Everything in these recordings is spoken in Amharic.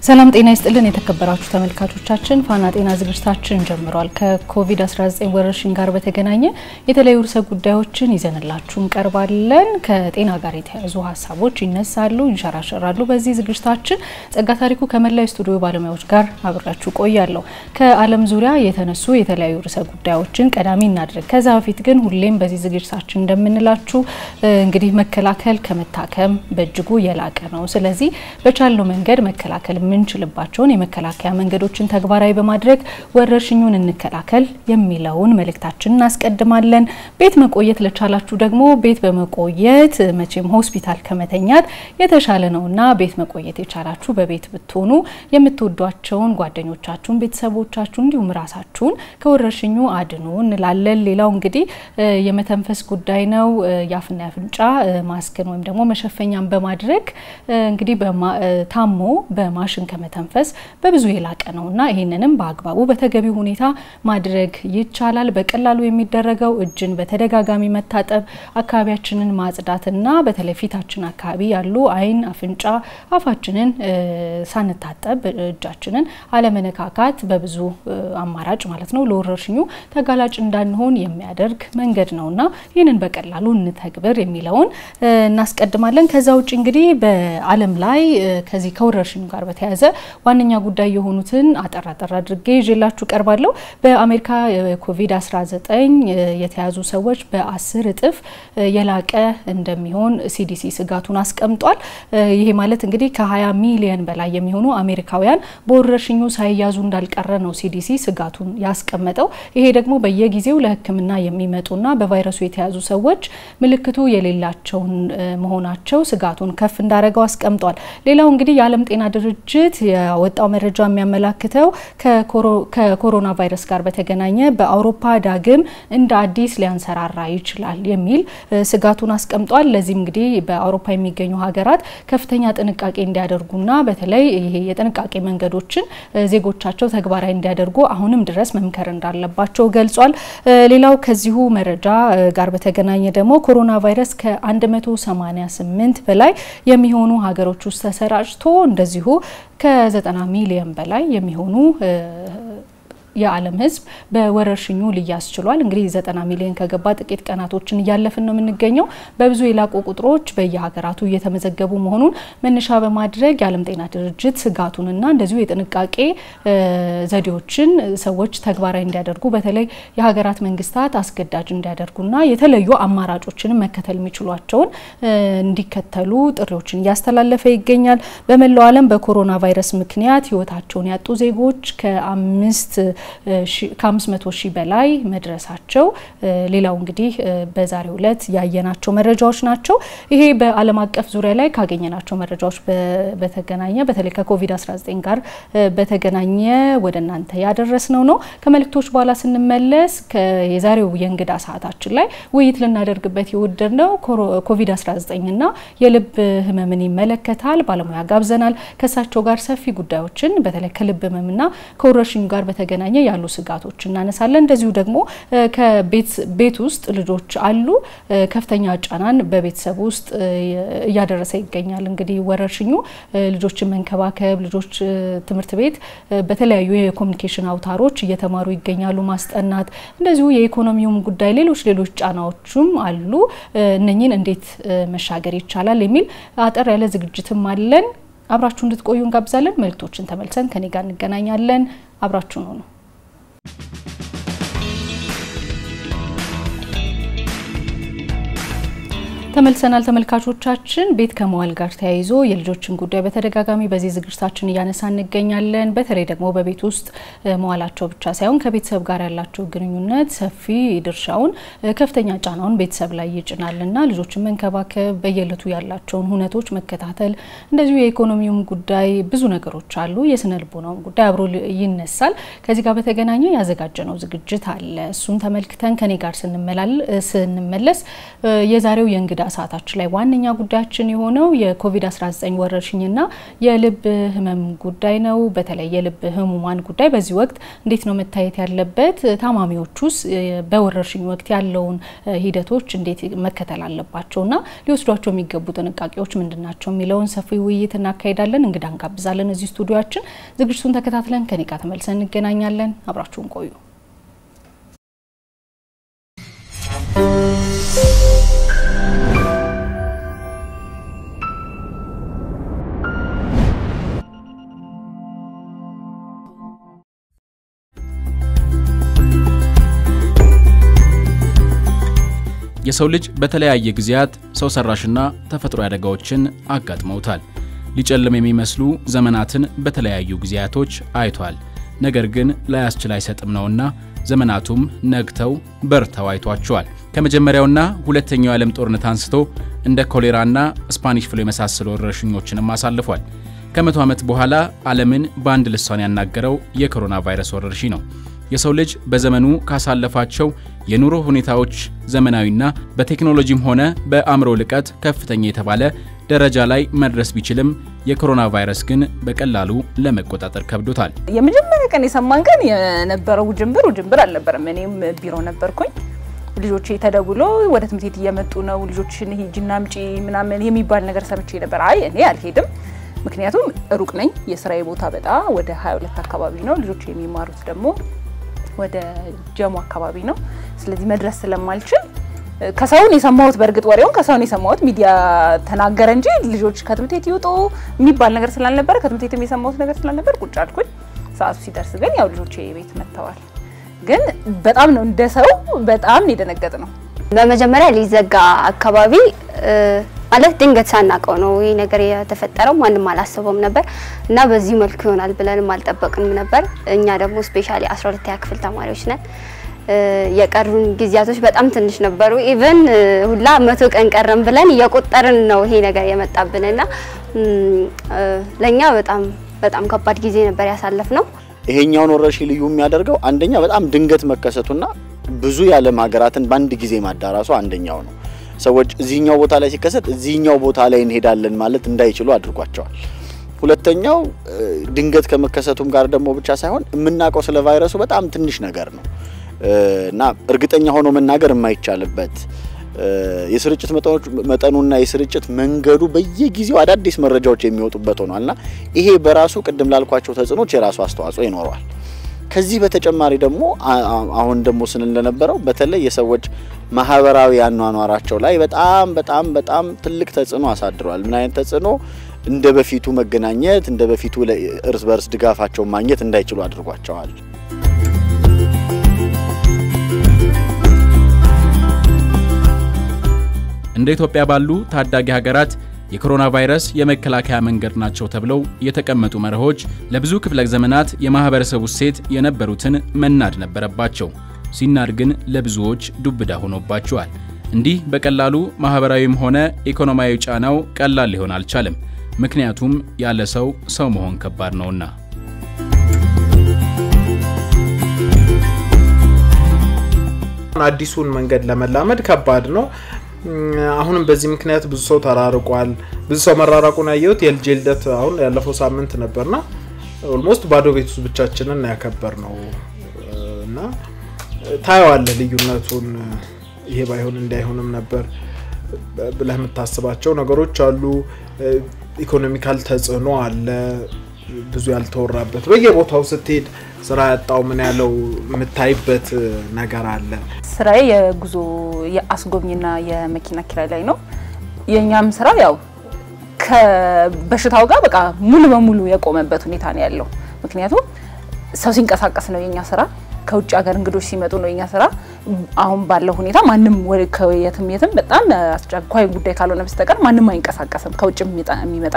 ሰላም ጤና ይስጥልን የተከበራችሁ ተመልካቾቻችን ፋና ጤና ዝግጅታችን ጀምሯል ከኮቪድ-19 ወረርሽኝ ጋር በተገናኘ የተለያዩ ርዕሰ ጉዳዮችን ይዘንላችሁ እንቀርባለን ከጤና ጋር የተያያዙ ሐሳቦች ይነሳሉ ይንሸራሸራሉ በዚህ ዝግጅታችን ጸጋ ታሪኩ ከመላው ስቱዲዮ ባለሙያዎች ጋር አብራችሁ ቆያለሁ ከዓለም ዙሪያ የተነሱ የተለያዩ ርዕሰ ጉዳዮችን ቀዳሚ እናድርግ ከዛ በፊት ግን ሁሌም በዚህ ዝግጅታችን እንደምንላችሁ እንግዲህ መከላከል ከመታከም በእጅጉ የላቀ ነው ስለዚህ በቻልነው መንገድ መከላከል ምንችልባቸውን የመከላከያ መንገዶችን ተግባራዊ በማድረግ ወረርሽኙን እንከላከል የሚለውን መልእክታችንን እናስቀድማለን ቤት መቆየት ለቻላችሁ ደግሞ ቤት በመቆየት መቼም ሆስፒታል ከመተኛት የተሻለ ነውና ቤት መቆየት የቻላችሁ በቤት ብትሆኑ የምትወዷቸውን ጓደኞቻችሁን ቤተሰቦቻችሁን እንዲሁም ራሳችሁን ከወረርሽኙ አድኑ እንላለን ሌላው እንግዲህ የመተንፈስ ጉዳይ ነው ያፍና ያፍንጫ ማስክን ወይም ደግሞ መሸፈኛን በማድረግ እንግዲህ ታሞ በማሽን ከመተንፈስ በብዙ የላቀ ነውና ይሄንንም በአግባቡ በተገቢው ሁኔታ ማድረግ ይቻላል በቀላሉ የሚደረገው እጅን በተደጋጋሚ መታጠብ አካባቢያችንን ማጽዳትና በተለይ ፊታችን አካባቢ ያሉ አይን አፍንጫ አፋችንን ሳንታጠብ እጃችንን አለመነካካት በብዙ አማራጭ ማለት ነው ለወረርሽኙ ተጋላጭ እንዳንሆን የሚያደርግ መንገድ ነውና ይሄንን በቀላሉ እንተግብር የሚለውን እናስቀድማለን ከዛ ውጪ እንግዲህ በዓለም ላይ ከዚህ ከወረርሽኙ ጋር በተያያዘ ዋነኛ ጉዳይ የሆኑትን አጠራጠር አድርጌ ይዤላችሁ ቀርባለሁ በአሜሪካ ኮቪድ-19 የተያዙ ሰዎች በ10 እጥፍ የላቀ እንደሚሆን ሲዲሲ ስጋቱን አስቀምጧል ይሄ ማለት እንግዲህ ከ20 ሚሊዮን በላይ የሚሆኑ አሜሪካውያን በወረርሽኙ ሳይያዙ እንዳልቀረ ነው ሲዲሲ ስጋቱን ያስቀመጠው ይሄ ደግሞ በየጊዜው ለህክምና የሚመጡና በቫይረሱ የተያዙ ሰዎች ምልክቱ የሌላቸው መሆናቸው ስጋቱን ከፍ እንዳረጋው አስቀምጧል ሌላው እንግዲህ የዓለም ጤና ድርጅት ያወጣው መረጃ የሚያመላክተው ከኮሮና ቫይረስ ጋር በተገናኘ በአውሮፓ ዳግም እንደ አዲስ ሊያንሰራራ ይችላል የሚል ስጋቱን አስቀምጧል ለዚህ እንግዲህ በአውሮፓ የሚገኙ ሀገራት ከፍተኛ ጥንቃቄ እንዲያደርጉና በተለይ ይሄ የጥንቃቄ መንገዶችን ዜጎቻቸው ተግባራዊ እንዲያደርጉ አሁንም ድረስ መምከር እንዳለባቸው ገልጿል ሌላው ከዚሁ መረጃ ጋር በተገናኘ ደግሞ ኮሮና ቫይረስ ከ188 በላይ የሚሆኑ ሀገሮች ውስጥ ተሰራጭቶ እንደዚሁ ከ90 ሚሊዮን በላይ የሚሆኑ የዓለም ህዝብ በወረርሽኙ ሊያስችሏል እንግዲህ 90 ሚሊዮን ከገባ ጥቂት ቀናቶችን ያለፈን ነው የምንገኘው በብዙ የላቁ ቁጥሮች በየሀገራቱ እየተመዘገቡ መሆኑን መነሻ በማድረግ የዓለም ጤና ድርጅት ስጋቱንና እንደዚሁ የጥንቃቄ ዘዴዎችን ሰዎች ተግባራዊ እንዲያደርጉ በተለይ የሀገራት መንግስታት አስገዳጅ እንዲያደርጉና የተለዩ አማራጮችን መከተል የሚችሏቸውን እንዲከተሉ ጥሪዎችን ያስተላለፈ ይገኛል በመላው ዓለም በኮሮና ቫይረስ ምክንያት ህይወታቸውን ያጡ ዜጎች ከ500 ሺህ በላይ መድረሳቸው ሌላው እንግዲህ በዛሬው ዕለት ያየናቸው መረጃዎች ናቸው ይሄ በዓለም አቀፍ ዙሪያ ላይ ካገኘናቸው መረጃዎች በተገናኘ በተለይ ከኮቪድ-19 ጋር በተገናኘ ወደናንተ ያደረስነው ነው ከመልክቶች በኋላ ስንመለስ የዛሬው የእንግዳ ሰዓታችን ላይ ውይይት ልናደርግበት ይወደድነው ኮቪድ-19 እና የልብ ህመምን ይመለከታል ባለሙያ ጋብዘናል ከሳቸው ጋር ሰፊ ጉዳዮችን በተለይ ከልብ ህመምና ከወረርሽኙ ጋር በተገናኘ ያሉ ስጋቶች እናነሳለን እንደዚሁ ደግሞ ከቤት ውስጥ ልጆች አሉ ከፍተኛ ጫናን በቤተሰብ ውስጥ ያደረሰ ይገኛል እንግዲህ ወረርሽኙ ልጆችን መንከባከብ ልጆች ትምህርት ቤት በተለያዩ የኮሙኒኬሽን አውታሮች እየተማሩ ይገኛሉ ማስጠናት እንደዚሁ የኢኮኖሚውም ጉዳይ ሌሎች ጫናዎችም አሉ እነኚህን እንዴት መሻገር ይቻላል የሚል አጠር ያለ ዝግጅትም አለን አብራችሁ እንድትቆዩ እንጋብዛለን መልእክቶችን ተመልሰን ከኔ ጋር እንገናኛለን አብራችሁ ነው ተመልሰናል ተመልካቾቻችን ቤት ከመዋል ጋር ተያይዞ የልጆችን ጉዳይ በተደጋጋሚ በዚህ ዝግጅታችን ያነሳን እንገኛለን በተለይ ደግሞ በቤት ውስጥ መዋላቸው ብቻ ሳይሆን ከቤተሰብ ጋር ያላቸው ግንኙነት ሰፊ ድርሻውን ከፍተኛ ጫናውን ቤተሰብ ላይ ይጭናልና ልጆችን መንከባከብ በየለቱ ያላቸውን ሁነቶች መከታተል እንደዚሁ የኢኮኖሚውም ጉዳይ ብዙ ነገሮች አሉ የስነ ልቦናው ጉዳይ አብሮ ይነሳል ከዚህ ጋር በተገናኘ ያዘጋጀነው ዝግጅት አለ እሱን ተመልክተን ከኔ ጋር ስንመለስ የዛሬው የእንግዳ ሰዓታችን ላይ ዋነኛ ጉዳያችን የሆነው የኮቪድ-19 ወረርሽኝና የልብ ህመም ጉዳይ ነው። በተለይ የልብ ህሙማን ጉዳይ በዚህ ወቅት እንዴት ነው መታየት ያለበት? ታማሚዎቹስ በወረርሽኝ ወቅት ያለውን ሂደቶች እንዴት መከተል አለባቸውና ሊወስዷቸው የሚገቡ ጥንቃቄዎች ምንድናቸው የሚለውን ሰፊ ውይይት እናካሂዳለን። እንግዳን ጋብዛለን እዚህ ስቱዲዮአችን። ዝግጅቱን ተከታትለን ከኔ ጋር ተመልሰን እንገናኛለን። አብራችሁን ቆዩ። የሰው ልጅ በተለያየ ጊዜያት ሰው ሰራሽና ተፈጥሮ አደጋዎችን አጋጥመውታል። ሊጨልም የሚመስሉ ዘመናትን በተለያዩ ጊዜያቶች አይቷል። ነገር ግን ላያስችል አይሰጥም ነውና ዘመናቱም ነግተው በርተው አይቷቸዋል። ከመጀመሪያውና ሁለተኛው የዓለም ጦርነት አንስቶ እንደ ኮሌራና ስፓኒሽ ፍሉ የመሳሰሉ ወረርሽኞችንም አሳልፏል። ከመቶ ዓመት በኋላ ዓለምን በአንድ ልሳን ያናገረው የኮሮና ቫይረስ ወረርሽኝ ነው። የሰው ልጅ በዘመኑ ካሳለፋቸው የኑሮ ሁኔታዎች ዘመናዊና በቴክኖሎጂም ሆነ በአእምሮ ልቀት ከፍተኛ የተባለ ደረጃ ላይ መድረስ ቢችልም የኮሮና ቫይረስ ግን በቀላሉ ለመቆጣጠር ከብዶታል። የመጀመሪያ ቀን የሰማን ቀን የነበረው ጅምብር አልነበረም። እኔም ቢሮ ነበርኩኝ። ልጆቼ ተደውሎ ወደ ትምህርት ቤት እየመጡ ነው፣ ልጆችን ሂጂና አምጪ ምናምን የሚባል ነገር ሰምቼ ነበር። አይ እኔ አልሄድም፣ ምክንያቱም ሩቅ ነኝ። የሥራዬ ቦታ በጣም ወደ 22 አካባቢ ነው። ልጆቼ የሚማሩት ደግሞ ወደ ጀሞ አካባቢ ነው። ስለዚህ መድረስ ስለማልችል ከሰውን የሰማሁት በርግጥ ወሬውን ከሰውን የሰማሁት ሚዲያ ተናገረ እንጂ ልጆች ከትምህርት ቤት ይወጡ የሚባል ነገር ስላልነበረ ከትምህርት ቤት የሰማሁት ነገር ስላልነበር ቁጭ አልኩኝ። ሰዓቱ ሲደርስ ግን ያው ልጆቼ ቤት መጥተዋል። ግን በጣም ነው እንደሰው በጣም የደነገጥ ነው። በመጀመሪያ ሊዘጋ አካባቢ ማለት ድንገት ሳናቀው ነው ይሄ ነገር የተፈጠረው። ማንንም አላሰበውም ነበር እና በዚህ መልኩ ይሆናል ብለንም አልጠበቅንም ነበር። እኛ ደግሞ ስፔሻሊ 12ኛ ክፍል ተማሪዎች ነን። የቀሩን ጊዜያቶች በጣም ትንሽ ነበሩ። ኢቭን ሁላ 100 ቀን ቀረም ብለን እየቆጠርን ነው ይሄ ነገር የመጣብንና ለኛ በጣም ከባድ ጊዜ ነበር ያሳለፍነው። ይሄኛውን ወረርሽኝ ልዩ የሚያደርገው አንደኛ በጣም ድንገት መከሰቱና ብዙ የዓለም ሀገራትን በአንድ ጊዜ ማዳረሱ አንደኛው ነው። ሰዎች እዚህኛው ቦታ ላይ ሲከሰት እዚህኛው ቦታ ላይ እንሄዳለን ማለት እንዳይችሉ አድርጓቸዋል። ሁለተኛው ድንገት ከመከሰቱም ጋር ደግሞ ብቻ ሳይሆን የምናውቀው ስለ ቫይረሱ በጣም ትንሽ ነገር ነው እና እርግጠኛ ሆኖ መናገር የማይቻልበት የስርጭት መጠኑና የስርጭት መንገዱ በየጊዜው አዳዲስ መረጃዎች የሚወጡበት ሆኗልና ይሄ በራሱ ቅድም ላልኳቸው ተጽዕኖች የራሱ አስተዋጽኦ ይኖረዋል። ከዚህ በተጨማሪ ደግሞ አሁን ደግሞ ስንለነበረው በተለይ የሰዎች ማህበራዊ አኗኗራቸው ላይ በጣም ትልቅ ተጽዕኖ አሳድሯል። ምን አይነት ተጽዕኖ? እንደ በፊቱ መገናኘት እንደ በፊቱ እርስ በርስ ድጋፋቸው ማግኘት እንዳይችሉ አድርጓቸዋል። እንደ ኢትዮጵያ ባሉ ታዳጊ ሀገራት የኮሮና ቫይረስ የመከላከያ መንገድ ናቸው ተብለው የተቀመጡ መርሆች ለብዙ ክፍለ ዘመናት የማህበረሰቡ ሴት የነበሩትን መናድ ነበረባቸው። ሲናድ ግን ለብዙዎች ዱብዳ ሆኖባቸዋል። እንዲህ በቀላሉ ማህበራዊም ሆነ ኢኮኖሚያዊ ጫናው ቀላል ሊሆን አልቻለም። ምክንያቱም ያለ ሰው መሆን ከባድ ነውና። አዲሱን መንገድ ለመላመድ ከባድ ነው። አሁንም በዚህ ምክንያት ብዙ ሰው ተራርቋል። ብዙ ሰው መራራቁን ያየሁት የልጅ ልደት አሁን ያለፈው ሳምንት ነበርና ኦልሞስት ባዶ ቤት ውስጥ ብቻችንን ያከበርነው እና ታየዋለህ ልዩነቱን። ይሄ ባይሆን እንዳይሆንም ነበር ብለህ የምታስባቸው ነገሮች አሉ። ኢኮኖሚካል ተጽዕኖ አለ ብዙ ያልተወራበት። በየቦታው ስትሄድ ስራ ያጣው ምን ያለው የምታይበት ነገር አለ። ስራዬ የጉዞ የአስጎብኝና የመኪና ኪራይ ላይ ነው። የኛም ስራ ያው ከበሽታው ጋር በቃ ሙሉ በሙሉ የቆመበት ሁኔታ ነው ያለው። ምክንያቱም ሰው ሲንቀሳቀስ ነው የኛ ስራ፣ ከውጭ ሀገር እንግዶች ሲመጡ ነው የኛ ስራ። አሁን ባለው ሁኔታ ማንንም ከየትም በጣም አስቸኳይ ጉዳይ ካልሆነ በስተቀር ማንንም አይንቀሳቀስም። ከውጭ የሚመጣ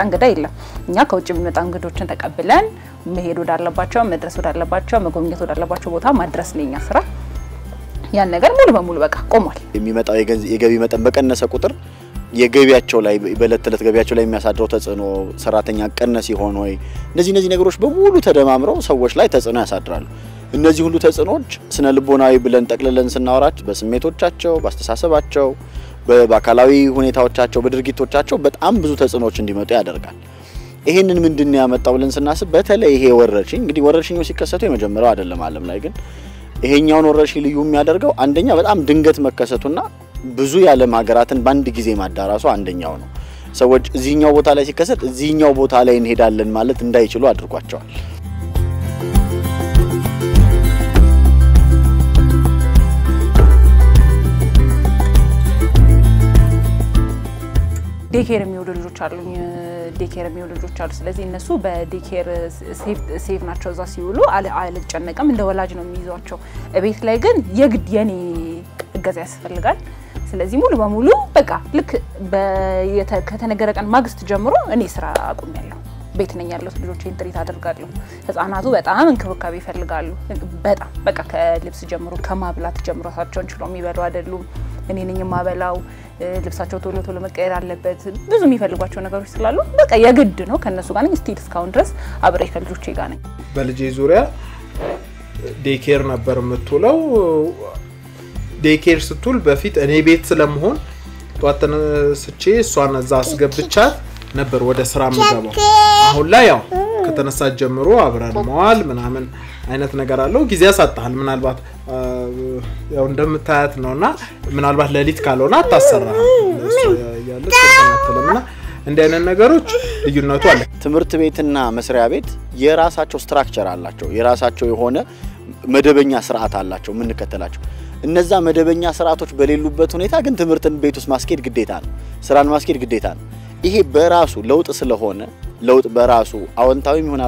እንግዳ የለም። እኛ ከውጭ የሚመጣ እንግዶችን ተቀብለን መሄድ ወዳለባቸው መድረስ ወዳለባቸው መጎብኘት ወዳለባቸው ቦታ ማድረስ ነው የኛ ስራ። ያን ነገር ሙሉ በሙሉ በቃ ቆሟል። የሚመጣው የገቢ መጠን በቀነሰ ቁጥር የገቢያቸው ላይ በለተለት ገቢያቸው ላይ የሚያሳድረው ተጽዕኖ ሰራተኛ ቀነስ ይሆን ወይ እነዚህ ነገሮች በሙሉ ተደማምረው ሰዎች ላይ ተጽዕኖ ያሳድራሉ። እነዚህ ሁሉ ተጽዕኖች ስነ ልቦናዊ ብለን ጠቅልለን ስናወራች በስሜቶቻቸው፣ በአስተሳሰባቸው፣ በአካላዊ ሁኔታዎቻቸው በድርጊቶቻቸው በጣም ብዙ ተጽዕኖዎች እንዲመጡ ያደርጋል። ይሄንን ምንድነው ያመጣው ብለን ስናስብ በተለይ ይሄ ወረርሽኝ እንግዲህ ወረርሽኙ ሲከሰቱ የመጀመሪያው አይደለም ዓለም ላይ ግን ይሄኛውን ወረርሽኝ ልዩ የሚያደርገው አንደኛ በጣም ድንገት መከሰቱና ብዙ የዓለም ሀገራትን በአንድ ጊዜ ማዳረሱ አንደኛው ነው። ሰዎች እዚህኛው ቦታ ላይ ሲከሰት እዚህኛው ቦታ ላይ እንሄዳለን ማለት እንዳይችሉ አድርጓቸዋል። ዴኬር የሚወዱ ልጆች አሉኝ ዴኬር የሚወዱ ልጆች አሉ ስለዚህ እነሱ በዴኬር ሴፍ ናቸው እዛ ሲውሉ አልጨነቀም እንደ ወላጅ ነው የሚይዟቸው ቤት ላይ ግን የግድ የኔ እገዛ ያስፈልጋል ስለዚህ ሙሉ በሙሉ በቃ ልክ ከተነገረ ቀን ማግስት ጀምሮ እኔ ስራ አቁሜያለሁ ቤት ነኝ ያለው ልጆቼን ትሪት አደርጋለሁ ህፃናቱ በጣም እንክብካቤ ይፈልጋሉ በጣም በቃ ከልብስ ጀምሮ ከማብላት ጀምሮ ታቸውን ችሎ የሚበሉ አይደሉም እኔ ነኝ ማበላው ልብሳቸው ቶሎ ቶሎ መቀየር አለበት ብዙ የሚፈልጓቸው ነገሮች ስላሉ በቃ የግድ ነው ከነሱ ጋር ነኝ ስቲል እስካሁን ድረስ አብሬ ከልጆቼ ጋር ነኝ በልጄ ዙሪያ ዴኬር ነበር የምትውለው ዴኬር ስትውል በፊት እኔ ቤት ስለመሆን ጧተነ ስቼ እሷን እዛ አስገብቻት ነበር ወደ ስራ ምገባው አሁን ላይ ያው ከተነሳ ጀምሮ አብረን መዋል ምናምን አይነት ነገር አለው ጊዜ ያሳጣል ምናልባት ያው እንደምታያት ነውና ምናልባት ለሊት ካልሆነ አታሰራ ያለ ተከታተለና እንደ አይነት ነገሮች ልዩነቱ አለ ትምህርት ቤትና መስሪያ ቤት የራሳቸው ስትራክቸር አላቸው የራሳቸው የሆነ መደበኛ ስርዓት አላቸው ምን ከተላቸው እነዛ መደበኛ ስርዓቶች በሌሉበት ሁኔታ ግን ትምህርትን ቤት ውስጥ ማስኬድ ግዴታ ነው ስራን ማስኬድ ግዴታ ነው ይሄ በራሱ ለውጥ ስለሆነ ለውጥ በራሱ አዎንታዊም ሆነ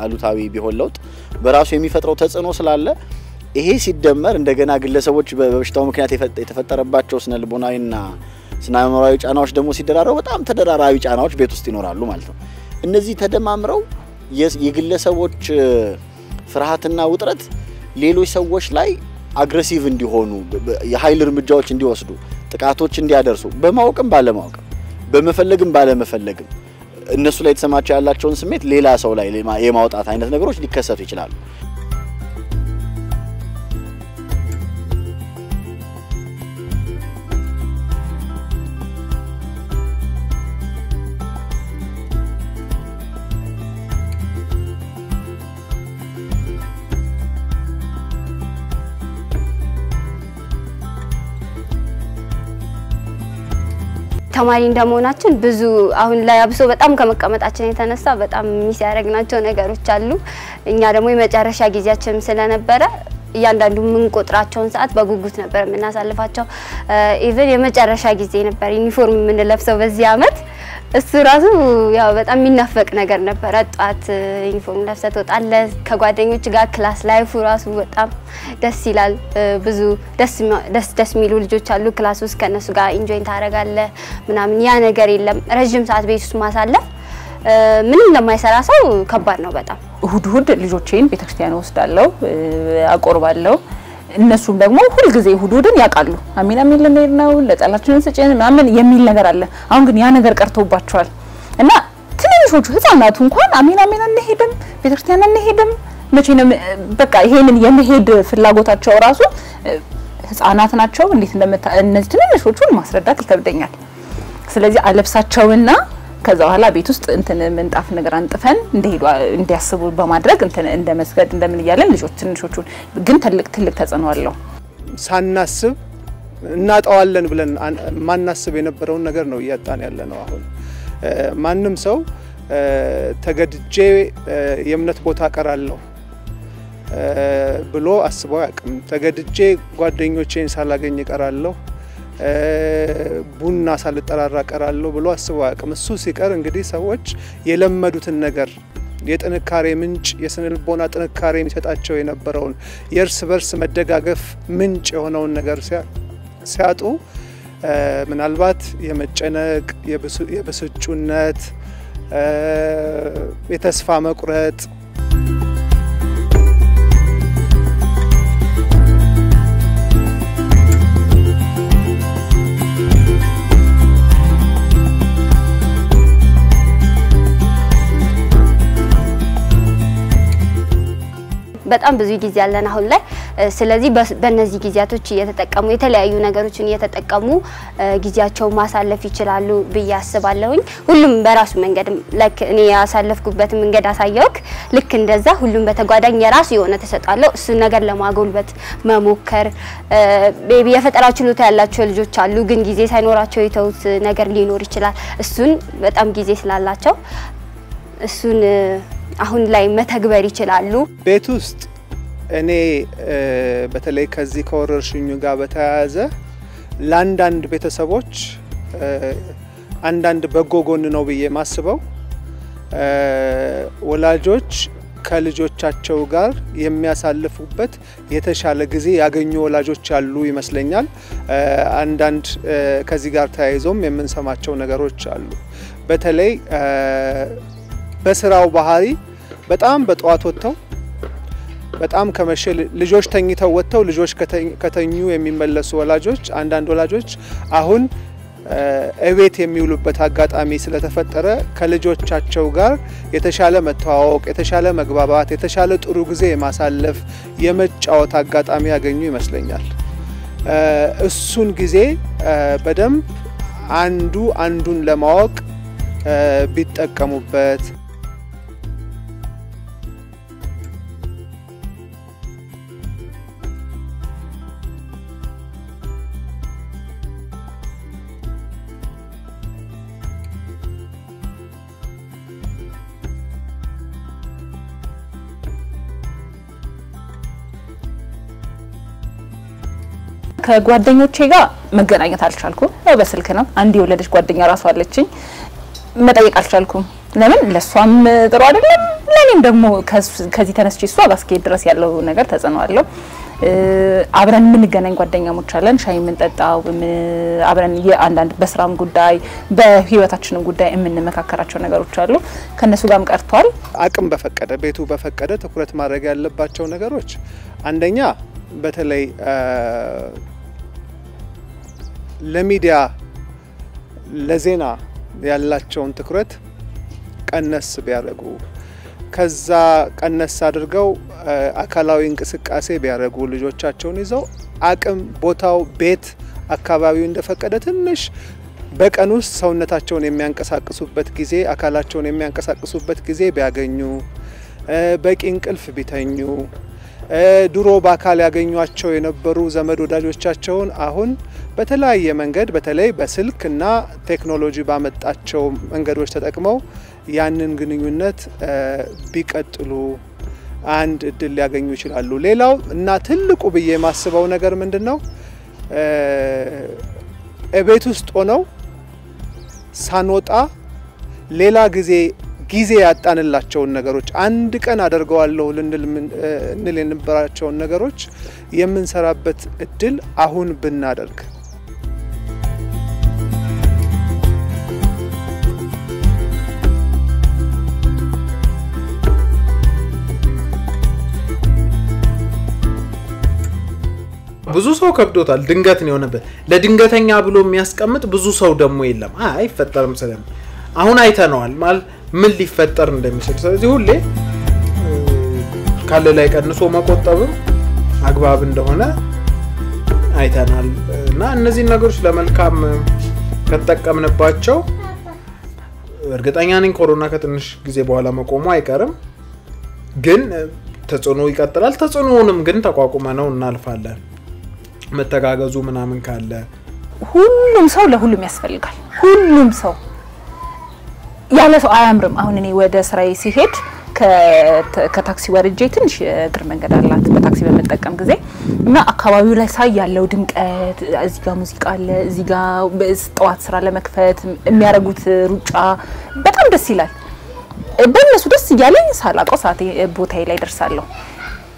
አሉታዊ ቢሆን ለውጥ በራሱ የሚፈጥረው ተጽዕኖ ስላለ ይሄ ሲደመር እንደገና ግለሰቦች በበሽታው ምክንያት የተፈጠረባቸው ስነልቦናዊና ስናይሞራዊ ጫናዎች ደግሞ ሲደራረው በጣም ተደራራቢ ጫናዎች ቤት ውስጥ ይኖራሉ ማለት ነው እነዚህ ተደማምረው የግለሰቦች ፍርሃትና ውጥረት ሌሎች ሰዎች ላይ አግሬሲቭ እንዲሆኑ የኃይል እርምጃዎች እንዲወስዱ ጥቃቶች እንዲያደርሱ በማወቅም ባለማወቅም በመፈለግም ባለመፈለግም እነሱ ላይ ተሰማቸው ያላቸውን ስሜት ሌላ ሰው ላይ የማውጣት አይነት ነገሮች ሊከሰቱ ይችላሉ ተማሪ እንደመሆናችን ብዙ አሁን ላይ አብሶ በጣም ከመቀመጣችን የተነሳ በጣም ሚስ ያደረግናቸው ነገሮች አሉ እኛ ደግሞ የመጨረሻ ጊዜያችን ስለነበረ እያንዳንዱ ምን ቆጥራቸውን ሰዓት በጉጉት ነበር እናሳልፋቸው ኢቭን የመጨረሻ ጊዜ ነበር ዩኒፎርም ምን ለብሰው በዚህ አመት እሱ ራሱ ያው በጣም የሚናፈቅ ነገር ነበር ጧት ዩኒፎርም ለብሰው ተጣለ ከጓደኞች ጋር ክላስ ላይፉ ራሱ በጣም ደስ ይላል ብዙ ደስ የሚሉ ልጆች አሉ ክላስ ውስጥ ከነሱ ጋር ኢንጆይ ታረጋለ ምናምን ያ ነገር የለም ረጅም ሰዓት ቤት ውስጥ ማሳለፍ ምንም ለማይሰራ ሰው ከባድ ነው በጣም እሁድ ልጆቼን ቤተክርስቲያን ወስዳለው አቆርባለው እነሱም ደግሞ ሁሉ ጊዜ እሁድን ያቃሉ አሚና ለምን ነው ለጣላችን ሰጨን ማምን የሚል ነገር አለ አሁን ግን ያ ነገር ቀርቶባቸዋል እና ትንንሾቹ ህፃናቱ እንኳን አሚና እንሄድም ቤተክርስቲያን እንሄድም መቼ ነው በቃ ይሄንን የመሄድ ፍላጎታቸው ራሱ ህፃናት ናቸው እንዴት እነዚህ ትንንሾቹን ማስረዳት ይከብደኛል ስለዚህ አለብሳቸውና ከዛ በኋላ ቤት ውስጥ እንትን ምንጣፍ ነገር አንጥፈን እንደሄዱ እንዲያስቡ በማድረግ እንትን እንደመስገድ እንደምን ይያለን ልጆች ትንሾቹን ግን ትልቅ ተጽዕኖ አለው ሳናስብ እናጣዋለን ብለን ማናስብ የነበረው ነገር ነው ያጣን ያለነው አሁን ማንንም ሰው ተገድጄ የምነት ቦታ ቀራለሁ ብሎ አስበው ያቅም ተገድጄ ጓደኞቼን ሳላገኝ ቀራለሁ ቡና ሳልጠራራ ቀራለሁ ብሎ አስበው ያቅም እሱ ሲቀር እንግዲህ ሰዎች የለመዱትን ነገር የጥንካሬ ምንጭ የስነልቦና ጥንካሬ የሚሰጣቸው የነበረውን የርስ በርስ መደጋገፍ ምንጭ የሆነውን ነገር ሲያጡ ምናልባት የመጨነቅ የብስጩነት የተስፋ መቁረጥ በጣም ብዙ ጊዜ ያለን አሁን ላይ ስለዚህ በእነዚህ ጊዜያቶች እየተጠቀሙ የተለያዩ ነገሮችን እየተጠቀሙ ጊዜያቸው ማሳለፍ ይችላሉ ብዬ አስባለሁኝ ሁሉም በራሱ መንገድ ላይክ እኔ ያሳለፍኩበት መንገድ አሳየውክ ልክ እንደዛ ሁሉም በተጓዳኝ የራሱ የሆነ ተሰጣለው እሱ ነገር ለማጎልበት መሞከር ቤቢ የፈጠራ ችሎታ ያላቸው ልጆች አሉ ግን ጊዜ ሳይኖራቸው የተውት ነገር ሊኖር ይችላል እሱን በጣም ጊዜ ስላላቸው እሱን አሁን ላይ መተግበር ይችላሉ ቤት ውስጥ እኔ በተለይ ከዚህ ከወረርሽኙ ጋር በተያያዘ ለአንዳንድ ቤተሰቦች አንዳንድ በጎ ጎን ነው ብዬ ማስበው ወላጆች ከልጆቻቸው ጋር የሚያሳልፉበት የተሻለ ጊዜ ያገኙ ወላጆች አሉ ይመስለኛል አንዳንድ ከዚህ ጋር ተያይዞም የምንሰማቸው ነገሮች አሉ በተለይ በስራው ባህሪ በጣም በጧት ወጥተው በጣም ከመሸ ልጆች ተኝተው ወጥተው ልጆች ከተኙ የሚመለሱ ወላጆች አንዳንድ ወላጆች አሁን እቤት የሚውሉበት አጋጣሚ ስለተፈጠረ ከልጆቻቸው ጋር የተሻለ መተዋወቅ የተሻለ መግባባት የተሻለ ጥሩ ጊዜ ማሳለፍ የመጫወት አጋጣሚ ያገኙ ይመስለኛል እሱን ጊዜ በደም አንዱን ለማወቅ ቢጠቀሙበት ከጓደኞቼ ጋር መገናኘት አልቻልኩም በስልክ ነው አንድ የወለደች ጓደኛ ራሷ አለችኝ መጠየቅ አልቻልኩም ለምን ለሷም ጥሩ አይደለም ለኔም ደግሞ ከዚህ ተነስቼ እሷ ጋስኬት ድረስ ያለው ነገር ተጽዕኖ አለው አብረን ምን ገናኝ ጓደኛሞች አለን ሻይ ምን ጠጣው አብረን የአንዳንድ በስራም ጉዳይ በህይወታችንም ጉዳይ የምንመካከራቸው ነገሮች አሉ ከነሱ ጋርም ቀርቷል አቅም በፈቀደ ቤቱ በፈቀደ ትኩረት ማድረግ ያለባቸው ነገሮች አንደኛ በተለይ ለሚዲያ ለዜና ያላቸውን ትኩረት ቀነስ ቢያደርጉ ከዛ ቀነስ አድርገው አካላዊ እንቅስቃሴ ቢያደርጉ ልጆቻቸውን ይዘው አቅም ቦታው ቤት አካባቢው እንደፈቀደ ትንሽ በቀን ውስጥ ሰውነታቸውን የሚያንቀሳቅሱበት ጊዜ አካላቸውን የሚያንቀሳቅሱበት ጊዜ ቢያገኙ በቂ እንቅልፍ ቢተኙ ድሮ በአካል ያገኙአቸው የነበሩ ዘመድ ወዳጆቻቸውን አሁን በተለያየ መንገድ በተለይ በስልክና ቴክኖሎጂ ባመጣቸው መንገዶች ተጠቅመው ያንን ግንኙነት ቢቀጥሉ አንድ እድል ሊያገኙ ይችላሉ ሌላው እና ትልቁ ብዬ ማስበው ነገር ምንድነው እቤት ውስጥ ሆነው ሳንወጣ ሌላ ጊዜ ያጣንላቸው ነገሮች አንድ ቀን አደርገዋለሁ ልንል የነበራቸው ነገሮች የምንሰራበት እድል አሁን ብናደርግ ብዙ ሰው ከብዶታል ድንገት ነው የሆነበት ለድንገተኛ ብሎ የሚያስቀምጥ ብዙ ሰው ደግሞ የለም አይፈጠርም ሰለም አሁን አይተነዋል ማለት ምን ሊፈጠር እንደሚችል ስለዚህ ሁሌ ካለ ላይ ቀንሶ መቆጠብም አግባብ እንደሆነ አይተናል እና እነዚህ ነገሮች ለመልካም ከተጠቀምንባቸው እርግጠኛ ነኝ ኮሮና ከትንሽ ጊዜ በኋላ መቆሙ አይቀርም ግን ተጽዕኖ ይቀጥላል ተጽዕኖውንም ግን ተቋቁመነው እናልፋለን መተጋገዙ ምናምን ካለ ሁሉም ሰው ለሁሉም ያስፈልጋል ሁሉም ሰው ያለ ሰው አያምርም አሁን እኔ ወደ ስራዬ ሲሄድ ከታክሲ ወርጄ ትንሽ እግር መንገድ አላት በታክሲ በመጠቀም ጊዜ እና አካባቢው ላይ ሳይ ያለው ድምቀት እዚህ ጋር ሙዚቃ አለ እዚህ ጋር በጠዋት ስራ ለመክፈት የሚያረጉት ሩጫ በጣም ደስ ይላል በእነሱ ደስ ይያለኝ ሳላቀው ሰዓቴ ቦታዬ ላይ ደርሳለሁ